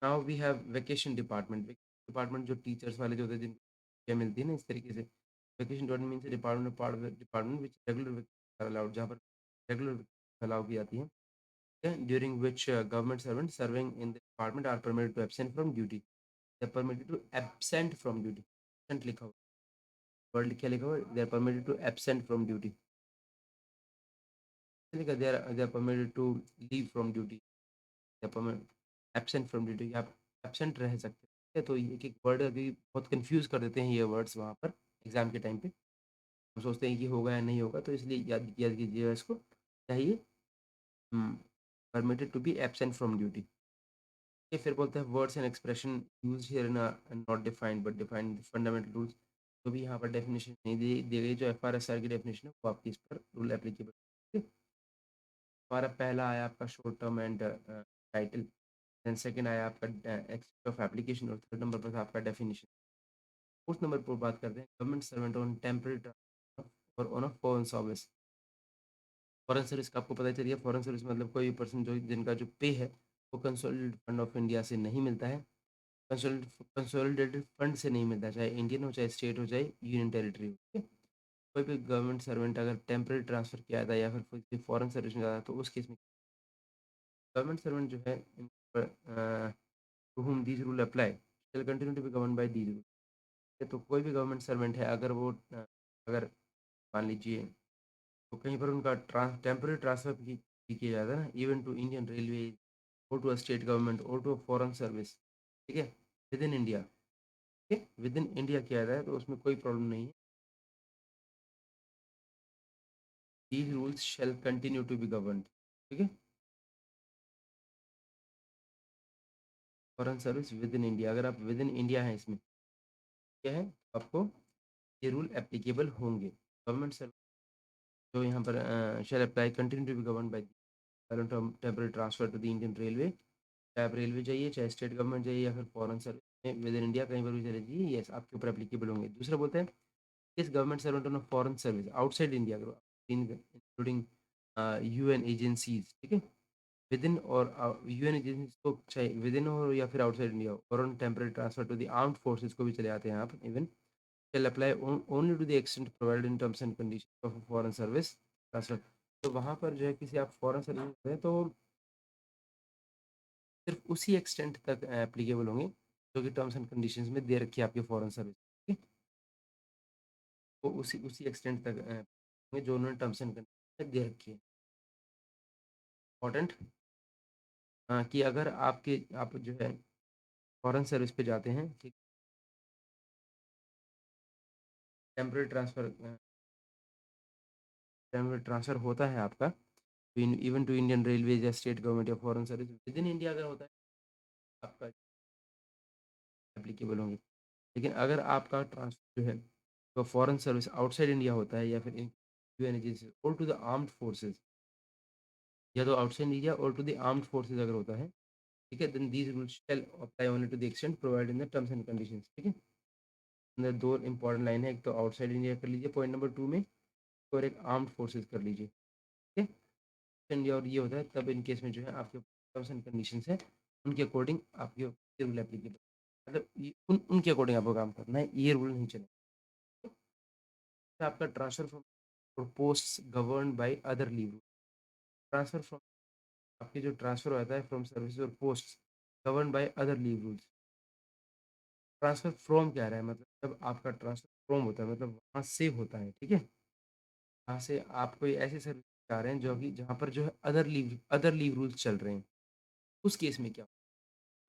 Now we have vacation department. Department जो टीचर्स वाले जो होते हैं जिनको छुट्टियाँ मिलती है ना, इस तरीके से vacation department means department department which regular allowed, जहाँ पर रेगुलर अलाउ की जाती है, during which government servant serving in the department are permitted to absent from duty. They are permitted to absent from duty, absent लिखा हुआ, word क्या लिखा हुआ, they are permitted to absent from duty, लिखा they are permitted to leave from duty, they are permitted absent from duty, आप absent रह सकते हैं, ठीक है? तो ये एक वर्ड अभी बहुत कंफ्यूज कर देते हैं ये वर्ड्स वहाँ पर एग्जाम के टाइम पे, हम सोचते हैं कि होगा या नहीं होगा, तो इसलिए याद याद कीजिएगा इसको, चाहिए permitted to be absent from duty. ये फिर बोलते हैं words and expression use here in not defined but defined fundamental rules. जो भी यहाँ पर डेफिनेशन नहीं दी गई, जो एफआरएसआर की डेफिनेशन है वो आपकी इस पर रूल एप्लीकेबल, ठीक है। हमारा पहला आया आपका short term and title, then second आया आपका एक्सेप्ट ऑफ एप्लीकेशन, और थर्ड नंबर पर था आपका डेफिनेशन। फोर्थ नंबर पर बात करते हैं गवर्नमेंट सर्वेंट ऑन टेम्पररी और on a foreign service. Foreign service का आपको पता चलिए, फॉरेन सर्विस मतलब कोई पर्सन जो जिनका जो पे है वो कंसोलिडेटेड फंड ऑफ इंडिया से नहीं मिलता है, कंसोलिडेटेड फंड से नहीं मिलता, चाहे इंडियन हो चाहे स्टेट हो चाहे यूनियन टेरिटरी हो, ठीक है? कोई भी गवर्नमेंट सर्वेंट अगर टेम्पररी ट्रांसफर किया था या फिर कोई फॉरेन सर्विस में जाता है, तो उस केस में गवर्नमेंट सर्वेंट जो है to whom these rule apply shall continue to be governed by these rules। तो कोई भी गवर्नमेंट सर्वेंट है अगर वो अगर मान लीजिए तो कहीं पर उनका टेम्पररी ट्रांसफ़र भी किया जाता है ना, इवन टू इंडियन रेलवे और टू अ स्टेट गवर्नमेंट और टू अ फॉरेन सर्विस, ठीक है? विद इन इंडिया, ठीक है? विद इन इंडिया किया जाता है तो उसमें कोई प्रॉब्लम नहीं है। These rules shall continue to be governed, ठीक है? Foreign service within India, अगर आप विद इन इंडिया हैं इसमें, क्या है? आपको ये रूल एप्लीकेबल होंगे। गवर्नमेंट सर्विस जो यहाँ पर shall apply continue to be governed by current temporary transfer to the Indian railway, चाहे आप रेलवे जाइए, चाहे स्टेट गवर्नमेंट जाइए या फिर फॉरेन सर्विस में विद इन इंडिया कहीं पर भी चले जाइए, यस आपके ऊपर एप्लीकेबल होंगे। दूसरा बोलते हैं किस government servant on foreign service outside India including UN agencies, ठीक है? विद इन और यूएन एजेंसीज को चाहे विद इन हो या फिर आउटसाइड इंडिया और on temporary transfer to the armed forces को भी चले आते हैं आप even shall apply only to the extent provided in terms and conditions of a foreign service transfer। तो वहाँ पर जो है किसी आप फॉरेन सर्विस में हैं तो सिर्फ उसी एक्सटेंट तक एप्लीकेबल होंगे जो कि टर्म्स एंड कंडीशंस में दे रखी है आपकी फॉरेन सर्विस, ठीक है? वो उसी उसी एक्सटेंट तक होंगे जो उन्होंने टर्म्स एंड कंडीशन में दे रखी है। इम्पोर्टेंट कि अगर आपके आप जो है फॉरेन सर्विस पे जाते हैं, ठीक, टेम्पररी ट्रांसफर टेम्पररी ट्रांसफर होता है आपका इवन टू इंडियन रेलवेज या स्टेट गवर्नमेंट या foreign service within India अगर होता है आपका एप्लीकेबल होंगे। लेकिन अगर आपका ट्रांसफर जो है तो फॉरेन सर्विस आउटसाइड इंडिया होता है या फिर यूएन एजेंसी और टू द आर्म्ड फोर्सेज, या तो आउटसाइड इंडिया और टू द आर्म्ड फोर्सेज अगर होता है, ठीक है, then these rules shall apply only to the extent provided in the terms and conditions, ठीक है? अंदर दो इंपॉर्टेंट लाइन है, एक तो आउटसाइड इंडिया कर लीजिए पॉइंट नंबर 2 में और एक आर्म्ड फोर्सेज कर लीजिए, ठीक है? इंडिया और ये होता है तब इन केस में जो है आपके टर्म्स एंड कंडीशंस है उनके अकॉर्डिंग आपके रूल एप्लीकेबल, मतलब उनके अकॉर्डिंग आपको काम करना है, ये रूल नहीं चलेगा। आपका transfer from post govern by other leave, transfer from आपके जो ट्रांसफर होता है from service or post govern by other leave rules. Transfer from क्या रहा है, मतलब जब आपका ट्रांसफर फ्रॉम होता है मतलब वहाँ से होता है, ठीक है? वहाँ से आप कोई ऐसे सर्विस जा रहे हैं जो कि जहाँ पर जो है अदर लीव रूल्स चल रहे हैं, उस केस में क्या?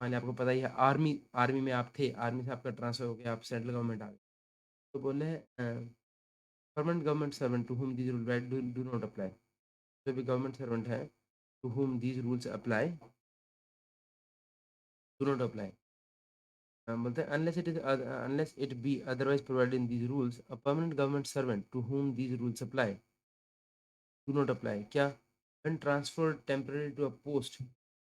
मान आपको पता ही है आर्मी आर्मी में आप थे, आर्मी से आपका ट्रांसफर हो गया, आप सेंट्रल गवर्नमेंट आ गए, तो बोले हैं permanent government servant to whom these rule do not apply. जो भी गवर्नमेंट सर्वेंट है to whom these rules apply do not apply, बोलते हैं unless it be otherwise provided in these rules a permanent government servant to whom these rules apply do not apply क्या? when transferred temporarily to a post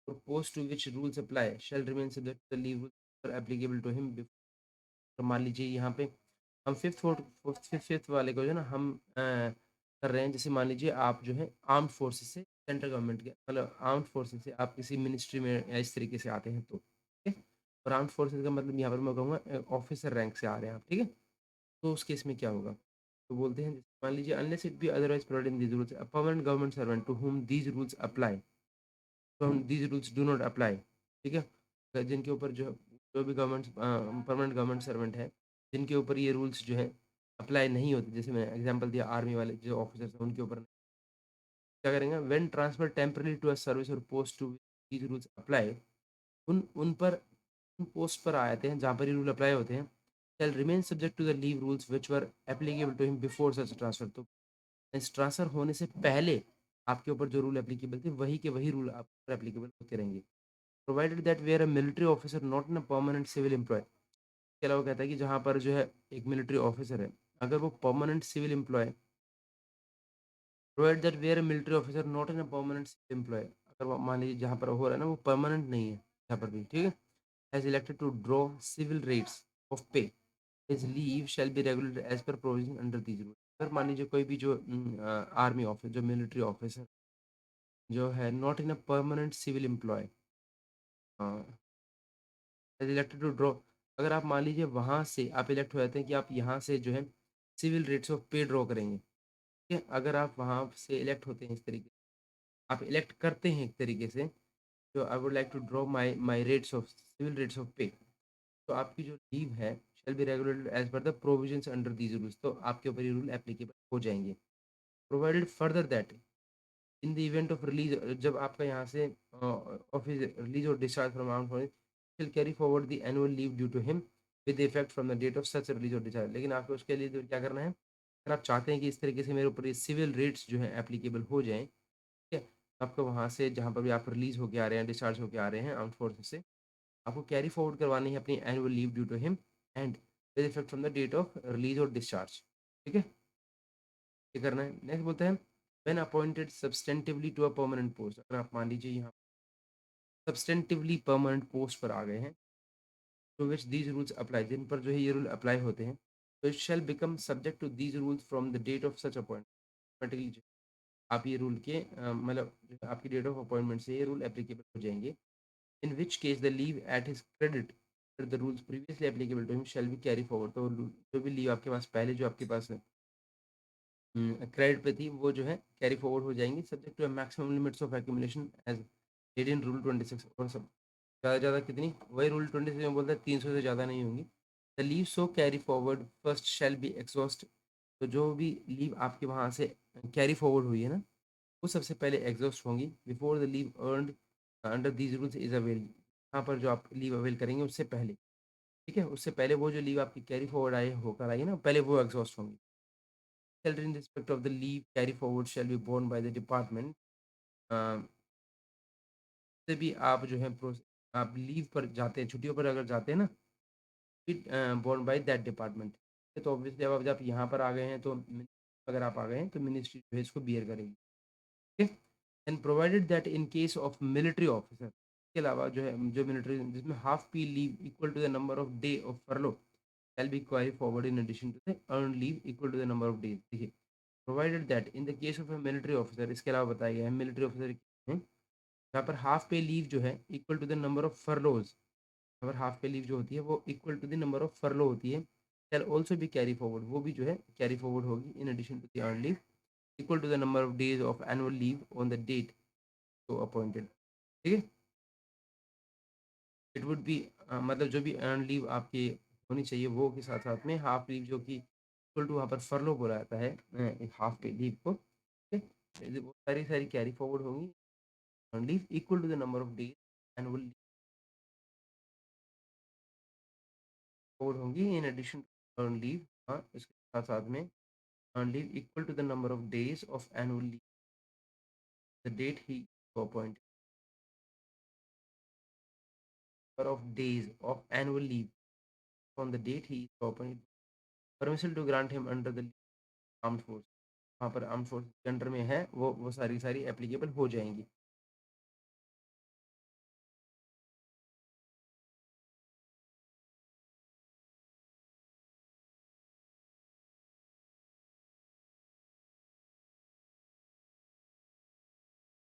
or post to which rules apply shall remain subject to the leave rules are applicable to him before। तो मान लीजिए यहाँ पे हम fifth वाले को जो है ना हम कर रहे हैं, जैसे मान लीजिए आप जो है आर्म्ड फोर्सेस से सेंट्रल गवर्नमेंट के मतलब आर्म्ड फोर्सेस से आप किसी मिनिस्ट्री में या इस तरीके से आते हैं तो ठीक है? और आर्म्ड फोर्सेस का मतलब यहाँ पर मैं कहूँगा ऑफिसर रैंक से आ रहे हैं आप, ठीक है? तो उस केस में क्या होगा? तो बोलते हैं मान लीजिए unless it be otherwise provided in these rules a permanent government servant to whom these rules apply, तो हम these rules do not apply, ठीक है? जिनके ऊपर जो भी गवर्नमेंट परमानेंट गवर्नमेंट सर्वेंट है जिनके ऊपर ये रूल्स जो है अप्लाई नहीं होते, जैसे मैंने एग्जांपल दिया आर्मी वाले जो ऑफिसर्स हैं उनके ऊपर क्या करेंगे, when transfer temporary to a service or post to these rules apply, उन उन पर उन पोस्ट पर आते हैं जहाँ पर ये रूल अप्लाई होते हैं shall remain subject to the leave rules which were applicable to him before such transfer। तो इस ट्रांसफर होने से पहले आपके ऊपर जो रूल एप्लीकेबल थे वही के वही रूल आप पर एप्लीकेबल होते रहेंगे, provided that they are a military officer not in a permanent civil employ. इसके अलावा कहता है कि जहाँ पर जो है एक मिलिट्री ऑफिसर है अगर वो permanent civil employ, provide that they are a military officer not in a permanent civil employ, अगर वो मान लीजिए जहाँ पर हो रहा है ना वो परमानेंट नहीं है यहाँ पर भी, ठीक है, has elected to draw civil rates of pay, his leave shall be regulated as per provision under these rule. अगर मान लीजिए कोई भी जो आर्मी ऑफिस जो मिलिट्री ऑफिसर जो है not in a permanent civil employ elected to draw, अगर आप मान लीजिए वहाँ से आप इलेक्ट हो जाते हैं कि आप यहाँ से जो है सिविल रेट्स ऑफ पे ड्रॉ करेंगे, ठीक है? अगर आप वहाँ से इलेक्ट होते हैं इस तरीके आप इलेक्ट करते हैं एक तरीके से जो I would like to draw my my rates of civil rates of pay, तो आपकी जो लीव है shall be regulated as per the provisions under these rules, तो आपके ऊपर ये रूल एप्लीकेबल हो जाएंगे। Provided further that in the event of release, जब आपका यहाँ से ऑफिस रिलीज और discharge from armed forces will carry forward the annual leave due to him with effect from the date of such release और discharge. लेकिन आपको उसके लिए तो क्या करना है, अगर आप चाहते हैं कि इस तरीके से मेरे ऊपर ये सिविल रेट्स जो है एप्लीकेबल हो जाएं, ठीक है, तो आपको वहाँ से जहाँ पर भी आप रिलीज होकर आ रहे हैं, डिस्चार्ज होकर आ रहे हैं आर्म्ड फोर्सेस से, आपको कैरी फॉरवर्ड करवानी है अपनी annual leave due to him and with effect from the date of release और डिस्चार्ज। ठीक है, ये करना है। नेक्स्ट बोलते हैं when appointed substantively to a permanent post, अगर आप मान लीजिए यहाँ सब्सटेंटिवली परमानेंट पोस्ट पर आ गए हैं, to which these rules apply, जिन पर जो है ये रूल अप्लाई होते हैं, तो it shall become subject to these rules from the date of such appointment. आप ये रूल के मतलब आपकी डेट ऑफ अपॉइंटमेंट से ये रूल एप्लीकेबल हो जाएंगे। In which case the leave at his credit the rules previously applicable to him shall be carry forward, तो जो भी लीव आपके पास पहले जो आपके पास क्रेडिट पे थी वो जो है कैरी फॉरवर्ड हो जाएंगी, subject to maximum limits of accumulation as read in rule 26। और सब ज़्यादा ज़्यादा कितनी, वही रूल 26 में बोलता है 300 से ज़्यादा नहीं होंगी। The leave so carry forward first shall be exhaust, तो जो भी लीव आपके वहाँ से कैरी फॉरवर्ड हुई है ना, वो सबसे पहले एग्जॉस्ट होंगी before the leave earned under these rules is avail, यहाँ पर जो आप लीव अवेल करेंगे उससे पहले, ठीक है, उससे पहले वो जो लीव आपकी कैरी फॉरवर्ड आए होकर आई है ना, पहले वो एग्जॉस्ट होंगी। Salary in respect of the leave carry forward shall be borne by the department। से भी आप जो है आप लीव पर जाते हैं, छुट्टियों पर अगर जाते हैं ना, बोर्न बाय दैट डिपार्टमेंट, तो ऑब्वियसली अब जब यहाँ पर आ गए हैं तो अगर आप आ गए हैं तो मिनिस्ट्री जो है इसको बियर करेगी। ठीक है, and provided that in case of military officer, इसके अलावा जो है जो मिलिट्री जिसमें half pay leave equal to the number of day of furlough shall be carry forward in addition to the earn leave equal to the number of days. देखिए, provided that in the case of a military officer, इसके अलावा बताया गया है military officer हैं जहाँ पर half pay leave जो है equal to the number of furloughs, अगर हाफ पे लीव जो होती है वो equal to the number of furlough होती है, कैन ऑल्सो भी कैरी फॉरवर्ड, वो भी जो है कैरी फॉरवर्ड होगी in addition to the earn leave equal to the number of days of annual leave on the date to appointed. ठीक है, इट वुड बी मतलब जो भी अर्न लीव आपकी होनी चाहिए वो के साथ साथ में हाफ लीव जो कि इक्वल टू वहाँ पर फरलो बोला जाता है हाफ पे लीव को, ठीक है, वो सारी सारी कैरी फॉरवर्ड होंगी, earn leave equal to the number of days annual forward होंगी in addition to earn leave. हाँ, इसके साथ साथ में earn leave equal to the number of days of annual leave the date ही appoint, number of days of annual leave on the date he is appointed, permission to grant him under the armed force, वहाँ पर arm force के under में है वो सारी सारी applicable हो जाएंगी।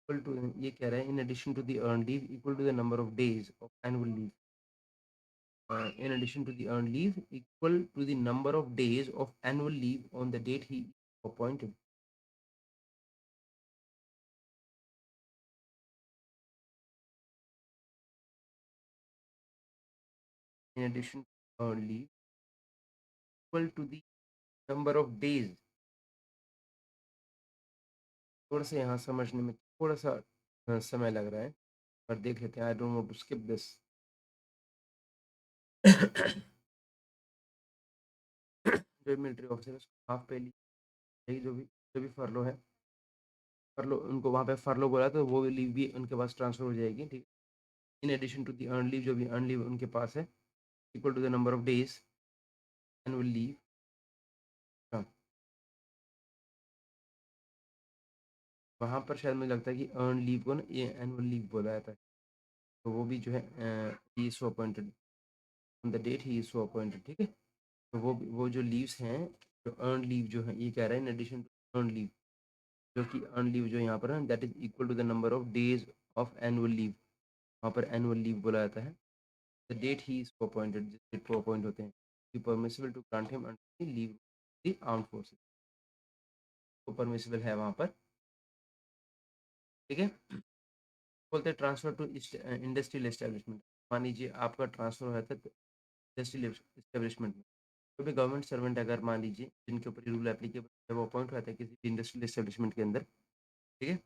इक्वल टू, ये कह रहे हैं in addition to the earn leave equal to the number of days of annual leave, in addition to the earned leave equal to the number of days of annual leave on the date he appointed। In addition to earned leave equal to the number of days, थोड़ा सा यहाँ समझने में थोड़ा सा समय लग रहा है, पर देख लेते हैं। I don't want to skip this. जो military officer half pay leave, जो भी फरलो है, फरलो उनको वहाँ पे फरलो बोला तो वो लीव भी उनके पास ट्रांसफर हो जाएगी। ठीक है, in addition to the earn leave, जो भी अर्न लीव उनके पास है equal to the number of days annual leave. हाँ, वहाँ पर शायद मुझे लगता है कि अर्न लीव को ना ये एनुअल लीव बोला जाता है, तो वो भी जो है he is so appointed on the date he is so appointed. ठीक है, तो वो जो लीव्स हैं, जो अर्न लीव जो है ये कह रहा है in addition to earn leave, जो कि अर्न लीव जो यहाँ पर है that is equal to the number of days of annual leave, वहाँ पर एनुअल लीव बोला जाता है। The date he is appointed, जिस डेट को अपॉइंट होते हैं, permissible to grant him under leave the armed forces, तो परमिसिबल है वहाँ पर। ठीक है, बोलते हैं ट्रांसफर टू इंडस्ट्रियल एस्टेब्लिशमेंट, मान लीजिए आपका ट्रांसफर हो जाता है इंडस्ट्रियल एस्टेब्लिशमेंट में, कोई भी गवर्नमेंट सर्वेंट अगर मान लीजिए जिनके ऊपर ये रूल एप्लीकेबल है वो अपॉइंट हो जाता है किसी भी इंडस्ट्रियल एस्टेब्लिशमेंट के अंदर, ठीक है?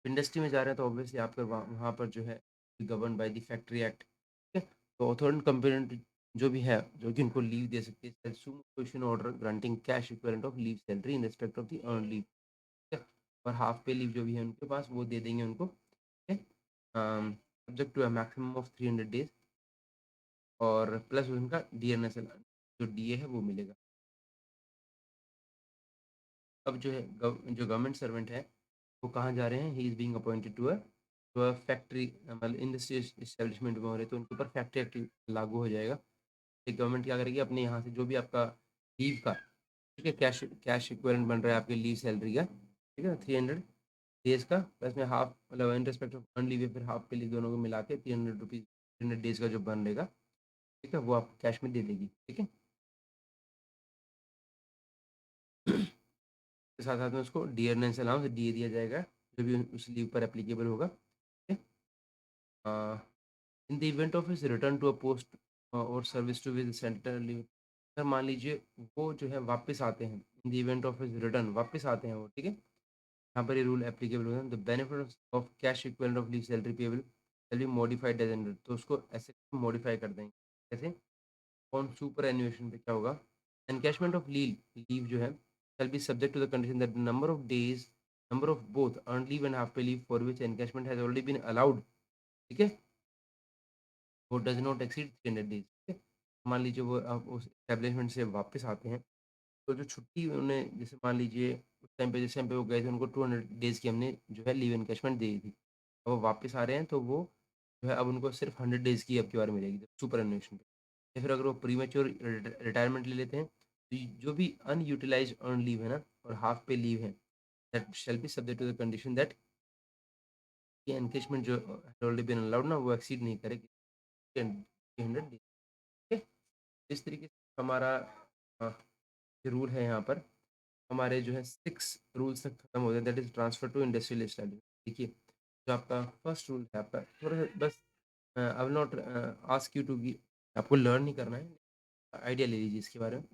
इंडस्ट्री में जा रहे हैं तो ऑब्वियसली आपका वहाँ वहाँ पर जो है govern by the factory act, ठीक है? तो अथॉरिटी कंपेरेंट जो भी है, जो कि उनको लीव दे सकती है, question order granting cash equivalent of leave salary in respect of the earn leave, ठीक है? और हाफ पे लीव जो भी है उनके पास वो दे देंगे उनको, ठीक है? Subject to a maximum of 300 days और प्लस उनका डीएनएसएल जो डीए है वो मिलेगा। अब जो है जो गवर्नमेंट सर्वेंट है वो कहाँ जा रहे हैं? He is being appointed to a factory, मतलब इंडस्ट्री एस्टेब्लिशमेंट में हो रहे हैं तो उनके ऊपर फैक्ट्री एक्ट लागू हो जाएगा। एक गवर्नमेंट क्या करेगी अपने यहाँ से जो भी आपका लीव का, ठीक है, कैश कैश इक्विवेलेंट बन रहा है आपके लीव सैलरी का, ठीक है, 300 डेज का प्लस में हाफ, मतलब in respect of earn leave या फिर हाफ पे लीव दोनों को मिला के 300 रुपीज़ 300 डेज का जो बन रहेगा, ठीक है, वो आपको कैश में दे देगी, ठीक है। साथ साथ में उसको डियरनेस अलाउंस डीए दिया जाएगा जो भी उस लीव पर एप्लीकेबल होगा, ठीक है। In the event of his return to a post or service to with central leave, sir मान लीजिए वो जो है वापस आते हैं, in the event of his return वापस आते हैं वो, ठीक है, यहाँ पर ये रूल एप्लीकेबल होगा। The benefit of cash equivalent of leave salary payable shall be modified as under, तो उसको ऐसे मॉडिफाई कर देंगे, कैसे? ऑन सुपर एनुएशन पे क्या होगा? एनकैशमेंट ऑफ लीव जो है shall be subject to the condition that number of days, number of both earn leave and half pay leave for which encashment has already been allowed, ठीक है, वो does not exceed 300 days, ठीक है। मान लीजिए वो अब उस एस्टेब्लिशमेंट से वापस आते हैं तो जो छुट्टी उन्हें, जैसे मान लीजिए उस टाइम पे जिस टाइम पे वो गए थे उनको 200 डेज की हमने जो है लीव एनकैशमेंट दी थी। अब वो वापस आ रहे हैं तो वो जो है अब उनको सिर्फ 100 डेज की अब की बार मिलेगी सुपर एनुएशन पे। या फिर अगर वो प्रीमेच्योर रिटायरमेंट ले लेते हैं तो जो भी अनयूटिलाइज्ड अर्न लीव है ना और हाफ पे लीव है, that shall be subject to the condition that ये एनकैशमेंट जो ऑलरेडी बीन अलाउड ना वो एक्सीड नहीं करेगी 300 डेज, ठीक है। इस तरीके से हमारा अ, जो रूल है यहाँ पर हमारे जो है 6 रूल्स तक खत्म हो जाए, that is transfer to industrial establishment. देखिए जो आपका फर्स्ट रूल है आपका थोड़ा सा बस, I will not ask you to be, आपको लर्न नहीं करना है, आइडिया ले लीजिए इसके बारे में।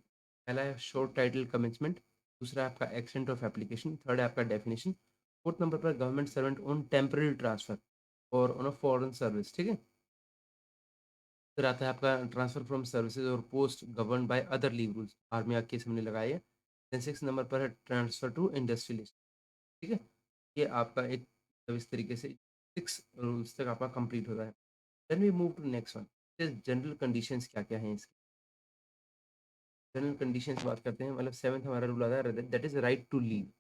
पहला है शॉर्ट टाइटल कमेंसमेंट, दूसरा है आपका एक्सटेंट ऑफ एप्लीकेशन, थर्ड है आपका डेफिनेशन, फोर्थ नंबर पर government servant on temporary transfer और ऑन अ फॉरेन सर्विस, ठीक है। फिर आता है आपका ट्रांसफर फ्रॉम सर्विसेज और post govern by other leave rules, army act case हमने लगाई है। देन 6 नंबर पर है ट्रांसफर टू इंडस्ट्रियलिस्ट, ठीक है। ये आपका एक, मतलब इस तरीके से 6 रूल्स तक आपका कंप्लीट होता है। Then we move to next one, general conditions क्या-क्या हैं इसके। जनरल कंडीशंस बात करते हैं, मतलब 7th हमारा रूल आता है that is right to leave.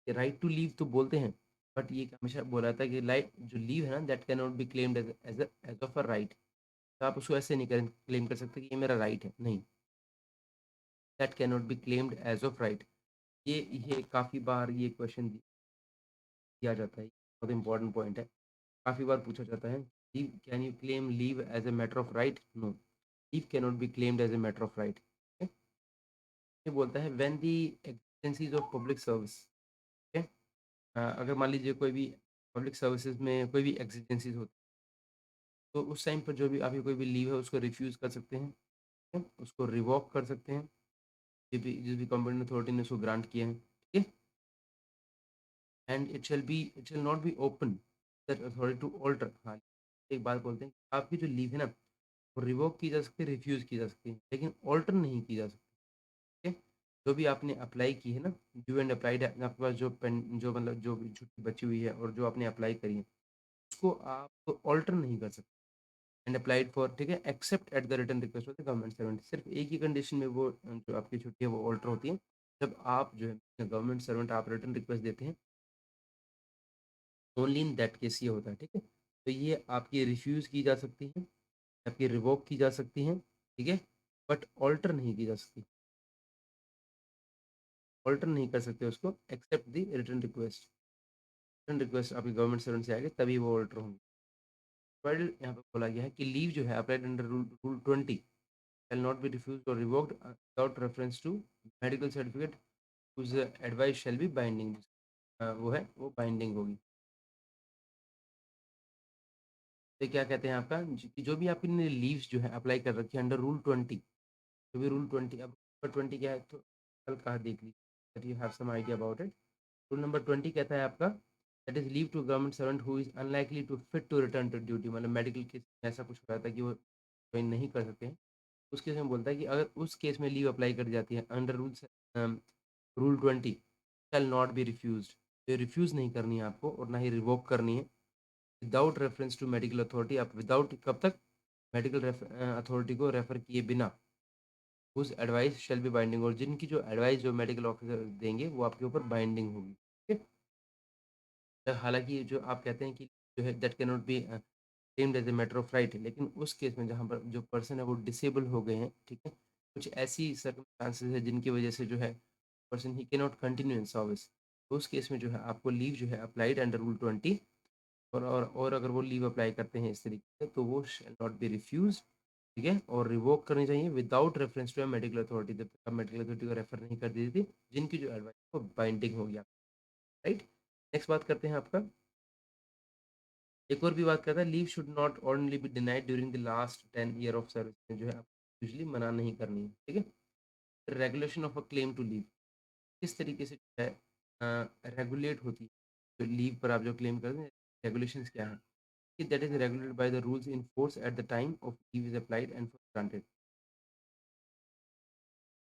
ये राइट टू लीव तो बोलते हैं, बट ये हमेशा बोला जाता है कि लाइक जो लीव है ना that can not be claimed as of a right. तो आप उसको ऐसे नहीं क्लेम कर सकते कि ये मेरा राइट है, नहीं, that can not be claimed as of right. ये काफ़ी बार ये क्वेश्चन किया जाता है, बहुत इंपॉर्टेंट पॉइंट है, काफ़ी बार पूछा जाता है, leave can you claim leave as a matter of right? No, leave can not be claimed as a matter of right. ये बोलता है when the exigencies of public service, ठीक है। अगर मान लीजिए कोई भी पब्लिक सर्विसेज में कोई भी एग्जिस्टेंसीज होती है तो उस टाइम पर जो भी आपकी कोई भी लीव है उसको रिफ्यूज़ कर सकते हैं, ठीक है? उसको रिवॉक कर सकते हैं, जिस भी कॉम्पिटेंट अथॉरिटी ने उसको ग्रांट किया है, ठीक है। And it shall not be open that authority to alter, हाँ, एक बात बोलते हैं आपकी जो लीव है ना वो रिवोक की जा सकती है, रिफ्यूज़ की जा सकती है, लेकिन ऑल्टर नहीं की जा सकती, ठीक है। जो भी आपने अप्लाई की है ना, ड्यू एंड अप्लाइड है, आपके पास जो पेन जो मतलब जो भी छुट्टी बची हुई है और जो आपने अप्लाई करी है उसको आप ऑल्टर नहीं कर सकते। एंड अप्लाइड फॉर, ठीक है, except at the written request of the government servant, सिर्फ एक ही कंडीशन में वो जो आपकी छुट्टी है वो ऑल्टर होती है, जब आप जो है गवर्नमेंट सर्वेंट आप रिटन रिक्वेस्ट देते हैं, ओनली इन दैट केस ये होता है, ठीक है। तो ये आपकी रिफ्यूज़ की जा सकती है, आपकी रिवोक की जा सकती हैं, ठीक है, बट ऑल्टर नहीं की जा सकती, ऑल्टर नहीं कर सकते उसको except the written request. Written request आपकी गवर्नमेंट सर्वेंट से आएगी तभी वो ऑल्टर होंगे। बट यहाँ पे बोला गया है कि लीव जो है applied under rule 20 shall not be refused or revoked without reference to medical certificate whose advice shall be binding, वो है वो बाइंडिंग होगी। तो क्या कहते हैं आपका जो भी आपने लीव्स जो है अप्लाई कर रखी है अंडर रूल 20, जो भी रूल 20, अब रूल 20 क्या है तो कल कहा देख लीजिए, you have some idea about it. Rule number 20 कहता है आपका that is leave to government servant who is unlikely to fit to return to duty, मतलब मेडिकल केस में ऐसा कुछ हो रहा था कि वो ज्वाइन नहीं कर सकते हैं, उस केस में बोलता है कि अगर उस केस में लीव अप्लाई कर जाती है under rules rule 20 shall not be refuse, तो रिफ्यूज़ नहीं करनी है आपको और ना ही रिवोक करनी है without reference to medical authority. आप विदाउट कब तक, मेडिकल अथॉरिटी को रेफर किए बिना, उस एडवाइस शेल बी बाइंडिंग, और जिनकी जो एडवाइस जो मेडिकल ऑफिसर देंगे वो आपके ऊपर बाइंडिंग होगी, ठीक है। हालांकि जो आप कहते हैं कि जो है that can not be claimed as a matter of right, लेकिन उस केस में जहाँ पर जो पर्सन है वो डिसेबल हो गए हैं, ठीक है, कुछ ऐसी सर्कमस्टांसेस है जिनकी वजह से जो है person he can not continue in service, तो उस केस में जो है आपको लीव जो है अप्लाइड अंडर रूल 20, और अगर वो लीव अप्लाई करते हैं इस तरीके से तो वो शैल नॉट बी रिफ्यूज, ठीक है, और रिवोक करनी चाहिए without reference to medical authority, जब तक आप मेडिकल अथॉरिटी को रेफर नहीं कर दी थी, जिनकी जो एडवाइस वो बाइंडिंग हो गया, राइट। नेक्स्ट बात करते हैं आपका, एक और भी बात करता है leave should not only be denied during the last 10 year of service, जो है आपको यूजली मना नहीं करनी है, ठीक है। Regulation of a claim to leave, किस तरीके से जो है रेगुलेट होती है, तो लीव पर आप जो क्लेम करते हैं रेगुलेशंस क्या है, that is regulated by the rules in force at the time of leave is applied and for granted,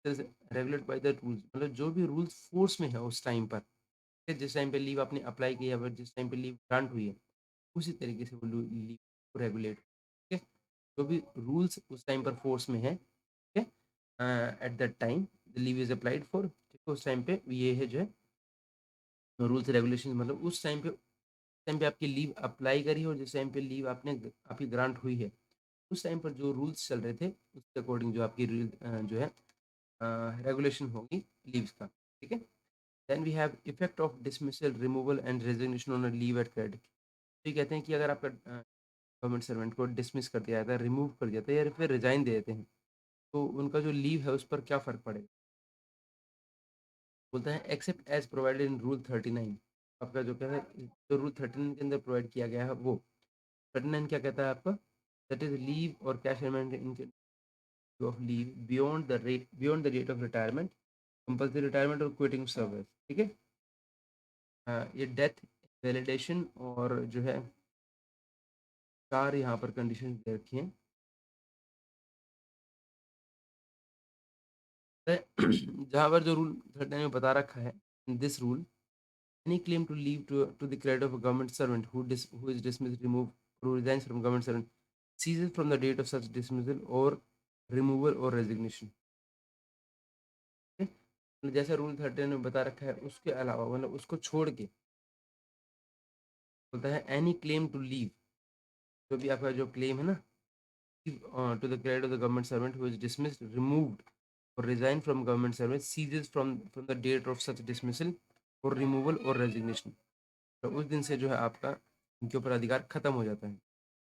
regulate by the rules, मतलब जो भी रूल्स फोर्स में है उस टाइम पर, फिर जिस टाइम पे लीव आपने अप्लाई किया या फिर जिस टाइम पे लीव ग्रांट हुई है उसी तरीके से वो लीव को रेगुलेट, ठीक है, जो भी रूल्स उस टाइम पर फोर्स में है, ठीक है, at that time the leave is applied for, ठीक है, उस टाइम पे ये है जो है रूल्स रेगुलेशन, मतलब उस टाइम पे आपकी लीव अप्लाई करी और जिस टाइम पे लीव आपकी ग्रांट हुई है उस टाइम पर जो रूल्स चल रहे थे उसके अकॉर्डिंग जो आपकी जो है रेगुलेशन होगी लीव्स का, ठीक है। Then we have effect of dismissal removal and resignation on leave at credit, तो ये कहते हैं कि अगर आपका गवर्नमेंट सर्वेंट को डिसमिस कर दिया जाता है, रिमूव कर दिया जाता है या फिर रिजाइन दे देते हैं, तो उनका जो लीव है उस पर क्या फ़र्क पड़ेगा, बोलता है except as provided in rule 39, आपका जो क्या है जो रूल 39 के अंदर प्रोवाइड किया गया है वो 39 क्या कहता है आपका, दैट इज लीव और cash of leave beyond the date of retirement, compulsory retirement और क्विटिंग सर्विस, ठीक है। ये डेथ, वैलिडेशन और जो है चार यहाँ पर कंडीशन दे रखी हैं। जहाँ पर जो रूल 39 में बता रखा है, in this rule any claim to leave to the credit of a government servant who is dismissed, remove, who resigns from government servant ceases from the date of such dismissal or removal or resignation, ठीक है? मतलब जैसा rule 39 में बता रखा है उसके अलावा, मतलब उसको छोड़ के बोलता है एनी क्लेम टू लीव, जो भी आपका जो क्लेम है ना to the credit of the government servant who is dismissed, removed, or resigned from government service ceases from the date of such dismissal or removal or resignation, तो उस दिन से जो है आपका उनके ऊपर अधिकार खत्म हो जाता है।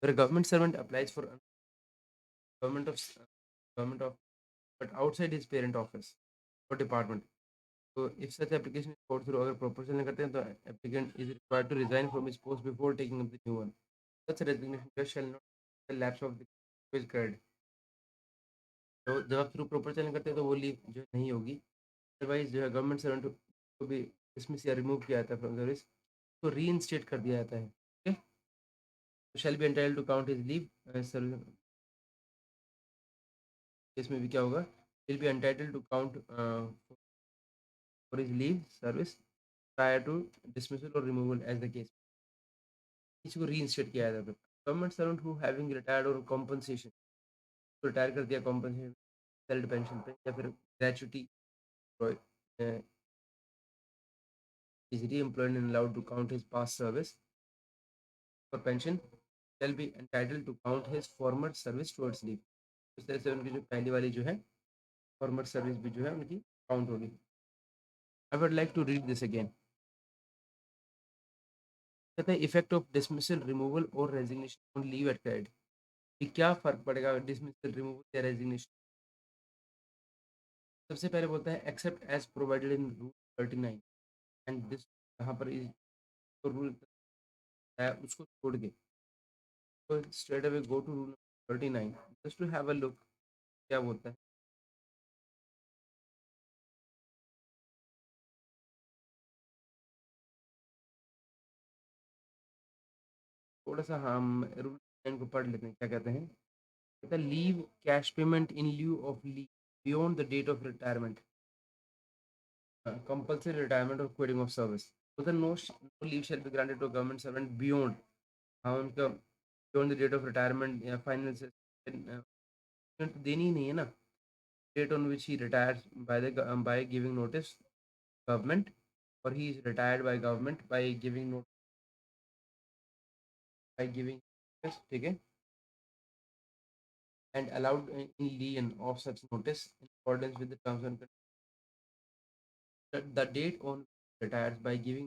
अगर government servant applies for government of government of but outside his parent office और डिपार्टमेंट, तो if such application is go through, अगर प्रपोजल नहीं करते हैं तो applicant is required to resign from his post before taking up the new one, such resignation shall not lapse of the credit, तो जब आप थ्रू प्रॉपर चयन करते हैं तो वो लीव जो है नहीं होगी, अदरवाइज जो है गवर्नमेंट सर्वेंट को भी डिसमिस या रिमूव किया जाता है फ्रॉम सर्विस, तो रीइंस्टेट कर दिया जाता है, ठीक है। तो shall be entitled to count his leave service, इसमें भी क्या होगा, will be entitled to count for his leave service prior to dismissal और रिमूवल एज द केस, किसी को रीइंस्टेट किया जाता है। Government servant who having retired और कॉम्पनसेशन, तो रिटायर कर दिया कॉम्पनसेशन सैलरी पेंशन पे या फिर gratuity is re-employed and allowed to count his past service for pension shall be entitled to count his former service towards leave, इस तरह से उनकी जो पहली वाली जो है फॉर्मर सर्विस भी जो है उनकी काउंट होगी। I would like to read this again, कहते हैं इफेक्ट ऑफ डिसमिसल रिमूवल और resignation on leave at credit, कि क्या फर्क पड़ेगा डिसमिसल रिमूवल या रेजिग्नेशन। सबसे पहले बोलता है except as provided in rule 39 and this, यहाँ पर रूल है उसको छोड़ के, तो straight away go to rule 39 just to have a look क्या बोलता है। थोड़ा सा हम रूल को पढ़ लेते हैं क्या कहते हैं। कहता है leave cash payment in lieu of leave beyond the date of retirement, compulsory retirement or quitting of service. So the no leave shall be granted to a government servant beyond हाँ उनका beyond the date of retirement या final से तो देनी ही नहीं है ना, date on which he retires by the by giving notice government or he is retired by government by giving notice by giving notice ठीक है and allowed in lien of such notice in accordance with the terms and conditions. The date on retires by giving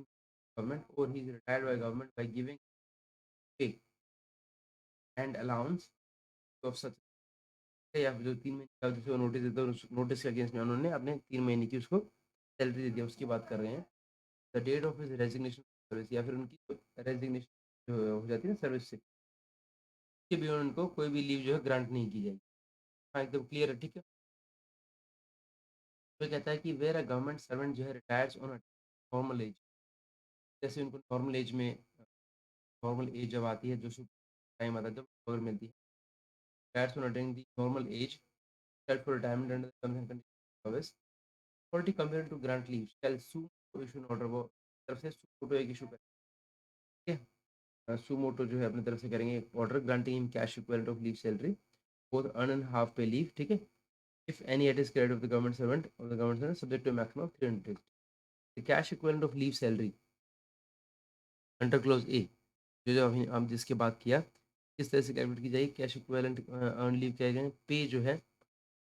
government or he is retired by government by giving pay and allowance of such या फिर जो 3 महीने का जिसको notice देता है उस notice के अगेंस्ट में उन्होंने अपने 3 महीने की उसको सैलरी दे दिया उसकी बात कर रहे हैं। The date of his resignation service या फिर उनकी रेजिग्नेशन जो हो जाती है ना सर्विस से के बियॉन्ड उनको कोई भी लीव जो है ग्रांट नहीं की जाएगी। हाँ एकदम क्लियर है ठीक है। तो कहता है कि वेयर अ गवर्नमेंट सर्वेंट जो है रिटायर्स ऑन नॉर्मल एज, जैसे उनको नॉर्मल एज जब आती है जो टाइम आता है जब खबर मिलती है retires on attending the normal age set for retirement under the terms and conditions of service. Authority compared to grant leave shall sue to issue an order वो तरफ से sumoto एक issue करेंगे। sumoto जो है अपनी तरफ से करेंगे order granting him cash equivalent of leave salary both earn and half pay leave ठीक है। If any at is credit of the government servant or the government servant subject to a maximum of 300 days. The cash equivalent of leave salary under clause A जो जो अभी हम जिसके बात किया किस तरह से कैलकुलेट की जाएगी कैश इक्विवेलेंट अर्न लीव क्या गए पे जो है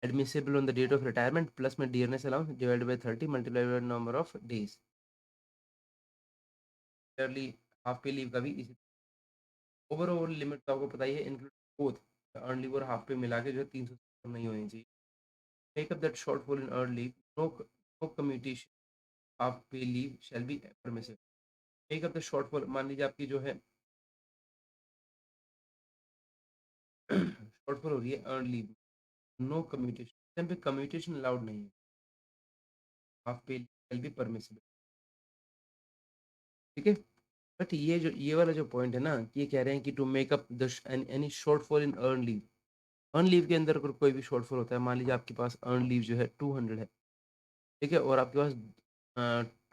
admissible on the date of retirement plus में dearness allowance divided by 30 multiplied by number of days. Yearly half pay leave का भी इसी ओवरऑल लिमिट तो आपको पता ही है इंक्लूड बोथ अर्न लीव और हाफ पे मिला के जो है 300 नहीं होनी चाहिए। Make up that shortfall in earn leave no no commutation half pay leave shall be permissible. Make up the shortfall मान लीजिए आपकी जो है शॉर्टफॉल हो रही है earn leave no commutation pay commutation allowed नहीं है हाफ पे शैल बी परमिसिबल ठीक है। बट ये वाला जो पॉइंट है ना कि ये कह रहे हैं कि to make up the any shortfall in earn leave के अंदर अगर कोई भी शॉर्टफॉल होता है मान लीजिए आपके पास अर्न लीव जो है 200 है ठीक है और आपके पास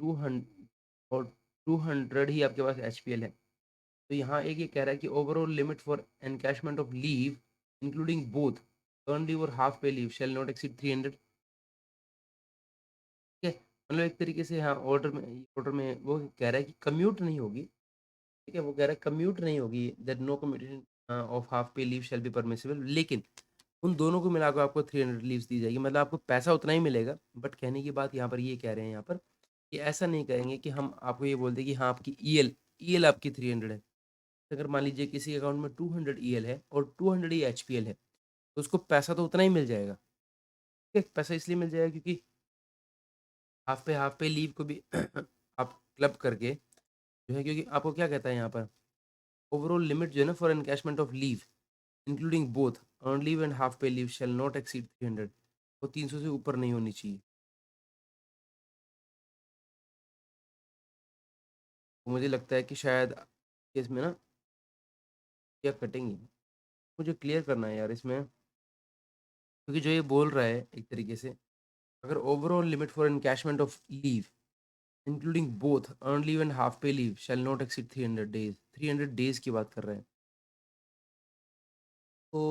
200 और 200 ही आपके पास एचपीएल है। तो यहाँ एक ये कह रहा है कि overall limit for encashment of leave including both earn leave और half pay leave shall not exceed 300 ठीक है। मतलब एक तरीके से यहाँ ऑर्डर में वो कह रहा है कि कम्यूट नहीं होगी ठीक है। वो कह रहा है कम्यूट नहीं होगी that no commutation of half pay leave shall be permissible लेकिन उन दोनों को मिलाकर आपको 300 लीव्स दी जाएगी मतलब आपको पैसा उतना ही मिलेगा। बट कहने की बात यहाँ पर ये कह रहे हैं यहाँ पर कि ऐसा नहीं करेंगे कि हम आपको ये बोल दें कि हाँ आपकी ईएल आपकी 300 है। अगर मान लीजिए किसी अकाउंट में 200 ईएल है और 200 ही एचपीएल है तो उसको पैसा तो उतना ही मिल जाएगा ठीक है। पैसा इसलिए मिल जाएगा क्योंकि हाफ पे लीव को भी आप क्लब करके जो है क्योंकि आपको क्या कहता है यहाँ पर ओवरऑल लिमिट जो है ना for encashment of leave including both earn leave and half pay leave shall not exceed 300 वो 300 से ऊपर नहीं होनी चाहिए। तो मुझे लगता है कि शायद केस में ना क्या कटेंगी मुझे क्लियर करना है यार इसमें क्योंकि जो ये बोल रहा है एक तरीके से अगर overall limit for encashment of leave including both earn leave and half pay leave shall not exceed 300 days 300 days की बात कर रहे हैं तो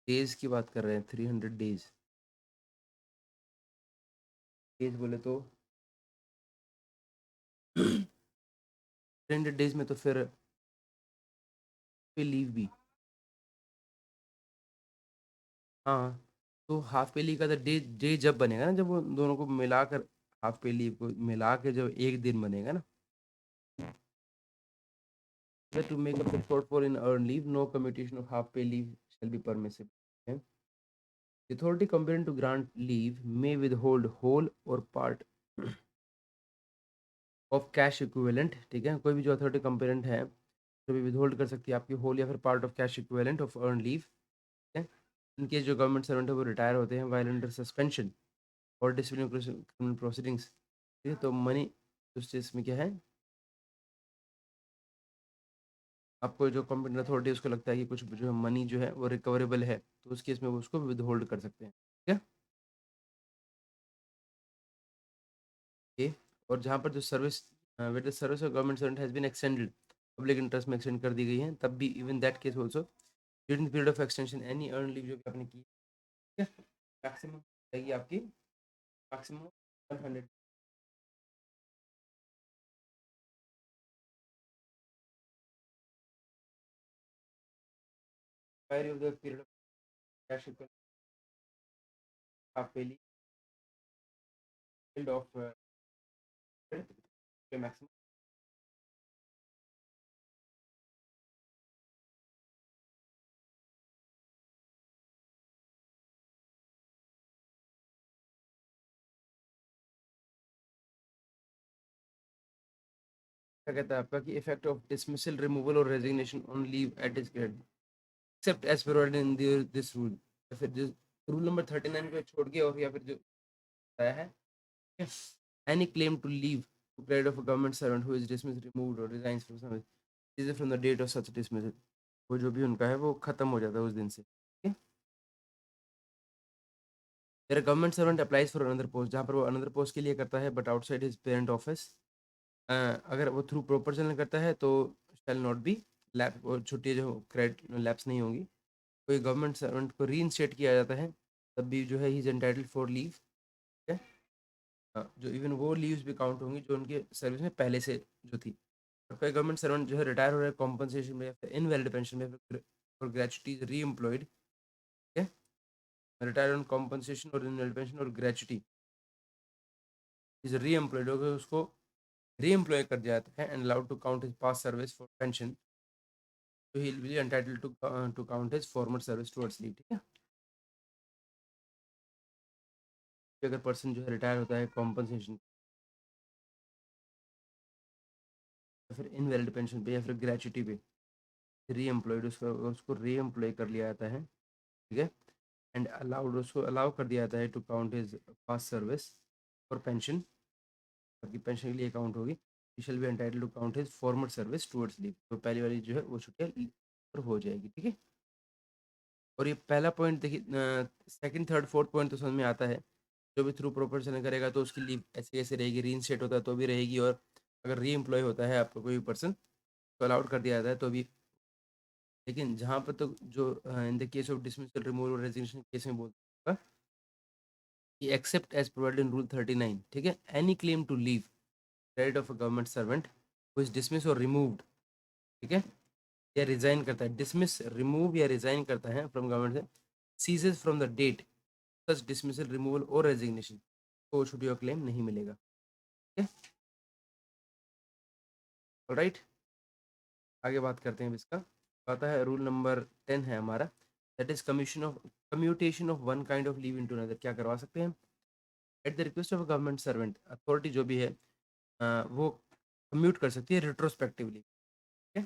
डेज की बात कर रहे हैं 300 डेज डेज बोले तो 300 डेज में तो फिर पे लीव भी हाँ तो हाफ पे लीव का तो डे डे जब बनेगा ना जब वो दोनों को मिलाकर हाफ पे लीव को मिला के जब एक दिन बनेगा ना to make up the shortfall in earned leave, no commutation of half pay leave shall be permissible. Okay? The authority competent to grant leave may withhold whole or part of cash equivalent. ठीक है कोई भी जो authority कंपेरेंट है जो भी withhold कर सकती है आपकी होल या फिर part of cash equivalent of earn leave, ठीक है। इनके जो गवर्नमेंट सर्वेंट है वो रिटायर होते हैं वाइल अंडर सस्पेंशन और डिसिप्लिनरी प्रोसीडिंग्स, ठीक है। तो मनी उस चीज़ में क्या है, आपको जो कॉम्पिटेंट अथॉरिटी उसको लगता है कि कुछ जो मनी जो है वो रिकवरेबल है, तो उस केस में वो उसको विदहोल्ड कर सकते हैं, ठीक है। ओके। और जहाँ पर जो service wait the service of government servant has been extended, public interest में एक्सटेंड कर दी गई है, तब भी even that case also during the period of extension any earn leave जो भी आपने की, ठीक है, मैक्सिमम रहेगी आपकी, maximum 100 expiry of the period of cash equivalent half yearly yield of maximum क्या कहता है आपका कि इफेक्ट ऑफ डिसमिसल रिमूवल और resignation on leave at is grade except as provided in this rule, या फिर जो रूल नंबर 39 को छोड़ के, और या फिर जो बताया है, any claim to leave to credit of a government servant who is dismissed removed or resigns from service is from the date of such dismissal, वो जो भी उनका है वो खत्म हो जाता है उस दिन से, ठीक है। मेरा government servant applies for another post, जहाँ पर वो अनदर पोस्ट के लिए करता है but outside his parent office, अगर वो थ्रू प्रोपोर्शनल करता है तो शैल नॉट बी लैप, और छुट्टी जो क्रेडिट लैप्स नहीं होंगी। कोई गवर्नमेंट सर्वेंट को रीइंस्टेट किया जाता है तब भी जो है he is entitled for leave, ठीक है। जो इवन वो लीव्स भी काउंट होंगी जो उनके सर्विस में पहले से जो थी। और कोई गवर्नमेंट सर्वेंट जो है रिटायर हो रहा है कॉम्पनसेशन में या फिर इनवैलिड पेंशन में और ग्रेचुटी इज री एम्प्लॉयड, ठीक है। Retire on compensation or invalid pension or gratuity is re employed, होकर उसको री एम्प्लॉय कर दिया जाता है and allowed to count his past service for pension, तो he will be entitled to count his former service towards leave, ठीक है। कि अगर पर्सन जो है रिटायर होता है कॉम्पनसेशन या फिर इनवैलिड पेंशन पे या फिर ग्रेचुटी पे, री एम्प्लॉयड उसका उसको री एम्प्लॉय कर लिया जाता है, ठीक है। एंड अलाउड उसको अलाउ कर दिया जाता है to count his past service for pension, आपकी पेंशन के लिए काउंट होगी, you shall be entitled to count his former service towards leave, तो पहली वाली जो है वो छुट्टियाँ हो जाएगी, ठीक है। और ये पहला पॉइंट देखिए, सेकंड थर्ड फोर्थ पॉइंट तो समझ में आता है, जो भी थ्रू प्रोपोर्शन करेगा तो उसकी लीव ऐसे ऐसे रहेगी, री इंस्टेट होता है तो भी रहेगी, और अगर री एम्प्लॉय होता है आपका कोई पर्सन तो अलाउड कर दिया जाता है तो भी। लेकिन जहाँ पर तो जो in the case of dismissal removal और रेजिग्नेशन केस में बोलता है कि except as provided in rule 39, ठीक है, any claim to leave credit of a government servant who is dismiss और रिमूव्ड, ठीक है, या रिजाइन करता है, डिसमिस रिमूव या रिजाइन करता है फ्रॉम गवर्नमेंट से, ceases from the date such dismissal removal और रेजिग्नेशन, को छुट्टी का क्लेम नहीं मिलेगा, ठीक है। ऑलराइट, आगे बात करते हैं अब इसका। आता है रूल नंबर 10 है हमारा, that is commutation of one kind of leave into another, क्या करवा सकते हैं at the request of government servant, authority जो भी है वो कम्यूट कर सकती है रिट्रोस्पेक्टिवली, ठीक है।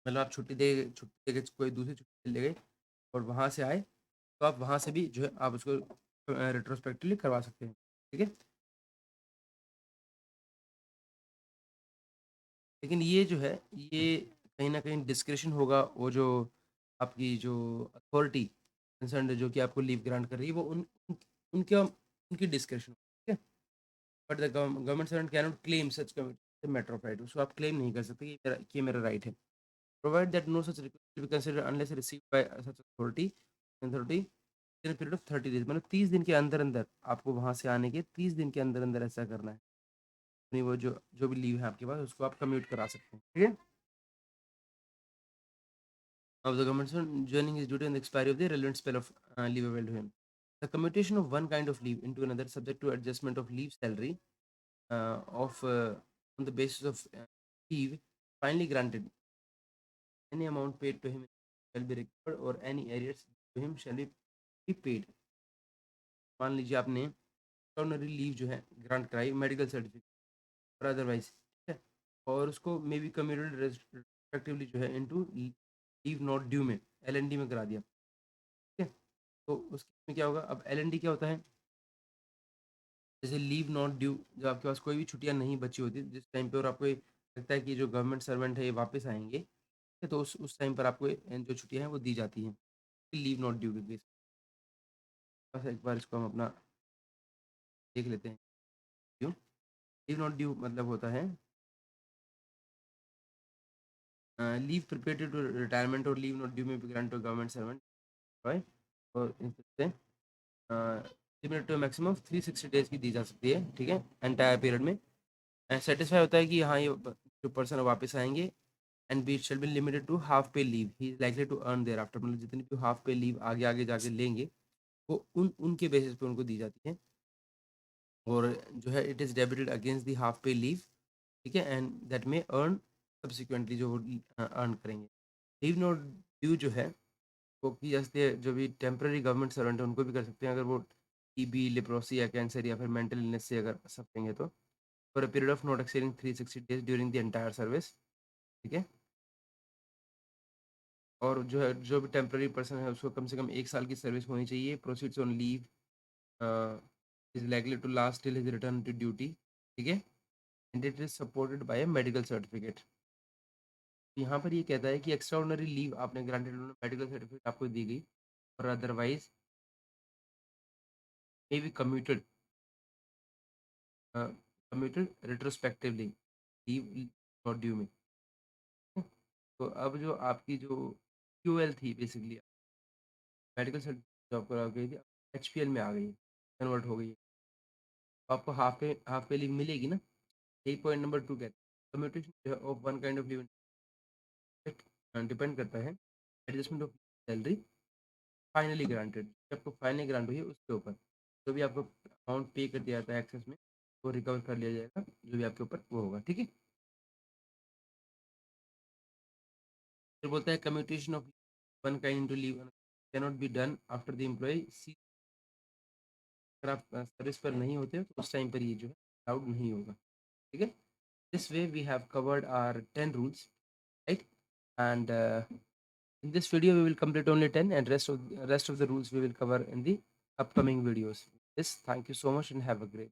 मतलब आप छुट्टी दे के कोई दूसरी छुट्टी ले गए और वहाँ से आए तो आप वहाँ से भी जो है आप उसको रिट्रोस्पेक्टिवली करवा सकते हैं, ठीक है। लेकिन ये जो है ये कहीं ना कहीं डिस्क्रिशन होगा, वो जो आपकी जो अथॉरिटी कंसर्न जो कि आपको लीव ग्रांट कर रही है वो उनका उनकी डिस्क्रिशन, ठीक है। But the government servant can not claim such matter of right, उसको आप क्लेम नहीं कर सकते कि ये मेरा राइट है, provide that no such request will be considered unless received by such authority in period of 30 days, मतलब 30 दिन के अंदर अंदर आपको वहां से आने के 30 दिन के अंदर अंदर ऐसा करना है, नहीं वो जो जो भी लीव है आपके पास उसको आप कम्यूट करा सकते हैं, ठीक है। Of the government joining his duty on the expiry of the relevant spell of leave available to him. The commutation of one kind of leave into another subject to adjustment of leave salary of on the basis of leave finally granted. Any amount paid to him shall be recovered or any arrears to him shall be paid. मान लीजिए आपने extraordinary leave जो है grant कराई medical certificate और otherwise, ठीक है, और उसको मे बी कम्यूटेड रेस्पेक्टिवली जो है इनटू लीव नॉट ड्यू में एलएनडी में करा दिया। ठीक है, तो उसमें क्या होगा, अब एलएनडी क्या होता है, जैसे लीव नॉट ड्यू, जब आपके पास कोई भी छुट्टियां नहीं बची होती जिस टाइम पे, और आपको ये लगता है कि जो गवर्नमेंट सर्वेंट है ये वापस आएंगे, ठीक है, तो उस टाइम पर आपको जो छुट्टियां हैं वो दी जाती हैं लीव नॉट ड्यू के केस। बस एक बार इसको हम अपना देख लेते हैं क्यों। लीव नॉट ड्यू मतलब होता है लीव प्रिपेयर टू रिटायरमेंट और लीव नॉट ड्यू में भी grant to government servant, right. और इनसे लिमिट टू मैक्सिमम 360 डेज की दी जा सकती है, ठीक है, एंटायर पीरियड में। सेटिस्फाई होता है कि हाँ ये जो पर्सन वापस आएंगे, and be shell be limited to half pay leave he is likely to earn thereafter, मतलब जितनी भी हाफ पे लीव आगे आगे जाके लेंगे वो उनके बेसिस पे उनको दी जाती है। और जो है it is debited against the half pay leave, ठीक है, एंड दैट में अर्न सब्सिक्वेंटली जो वो अर्न करेंगे। लीव नॉट ड्यू जो है वो की जाती है, जो भी टेम्पररी गवर्नमेंट सर्वेंट है उनको भी कर सकते हैं, अगर वो टीबी, लेप्रोसी या कैंसर या फिर मेंटल इलनेस से अगर सफरेंगे तो, for a period of not exceeding 360 days during the entire service, ठीक है। और जो है जो भी टेम्पररी पर्सन है उसको कम से कम 1 साल की सर्विस होनी चाहिए। Proceeds on leave is likely to last till his return to duty, ठीक है, and it is supported by a medical certificate. यहाँ पर ये कहता है कि एक्स्ट्रा ऑर्डिनरी लीव आपने ग्रांटेड, मेडिकल सर्टिफिकेट आपको दी गई, और otherwise may be commuted retrospectively leave not due में। तो अब जो आपकी जो क्यूएल थी बेसिकली मेडिकल सर्टिफिकेट जॉब करा गई थी, एचपीएल में आ गई है, कन्वर्ट हो गई है, तो आपको हाफ पे लीव मिलेगी ना। यही पॉइंट नंबर 2 कहता है कम्यूटेशन जो है of one kind of leave depend करता है adjustment of salary finally granted, आपको फाइनली ग्रांट हुई है उसके ऊपर जो भी आपको अमाउंट पे कर दिया जाता है एक्सेस में, वो रिकवर कर लिया जाएगा जो भी आपके ऊपर वो होगा, ठीक है। फिर बोलता है commutation of one kind to leave can not be done after the employ see, अगर आप सर्विस पर नहीं होते हो तो उस टाइम पर ये जो है अलाउड नहीं होगा, ठीक है। This way we have covered R 10 rules, right, and in this video we will complete only 10, and rest of the rules we will cover in the upcoming videos. Yes, thank you so much and have a great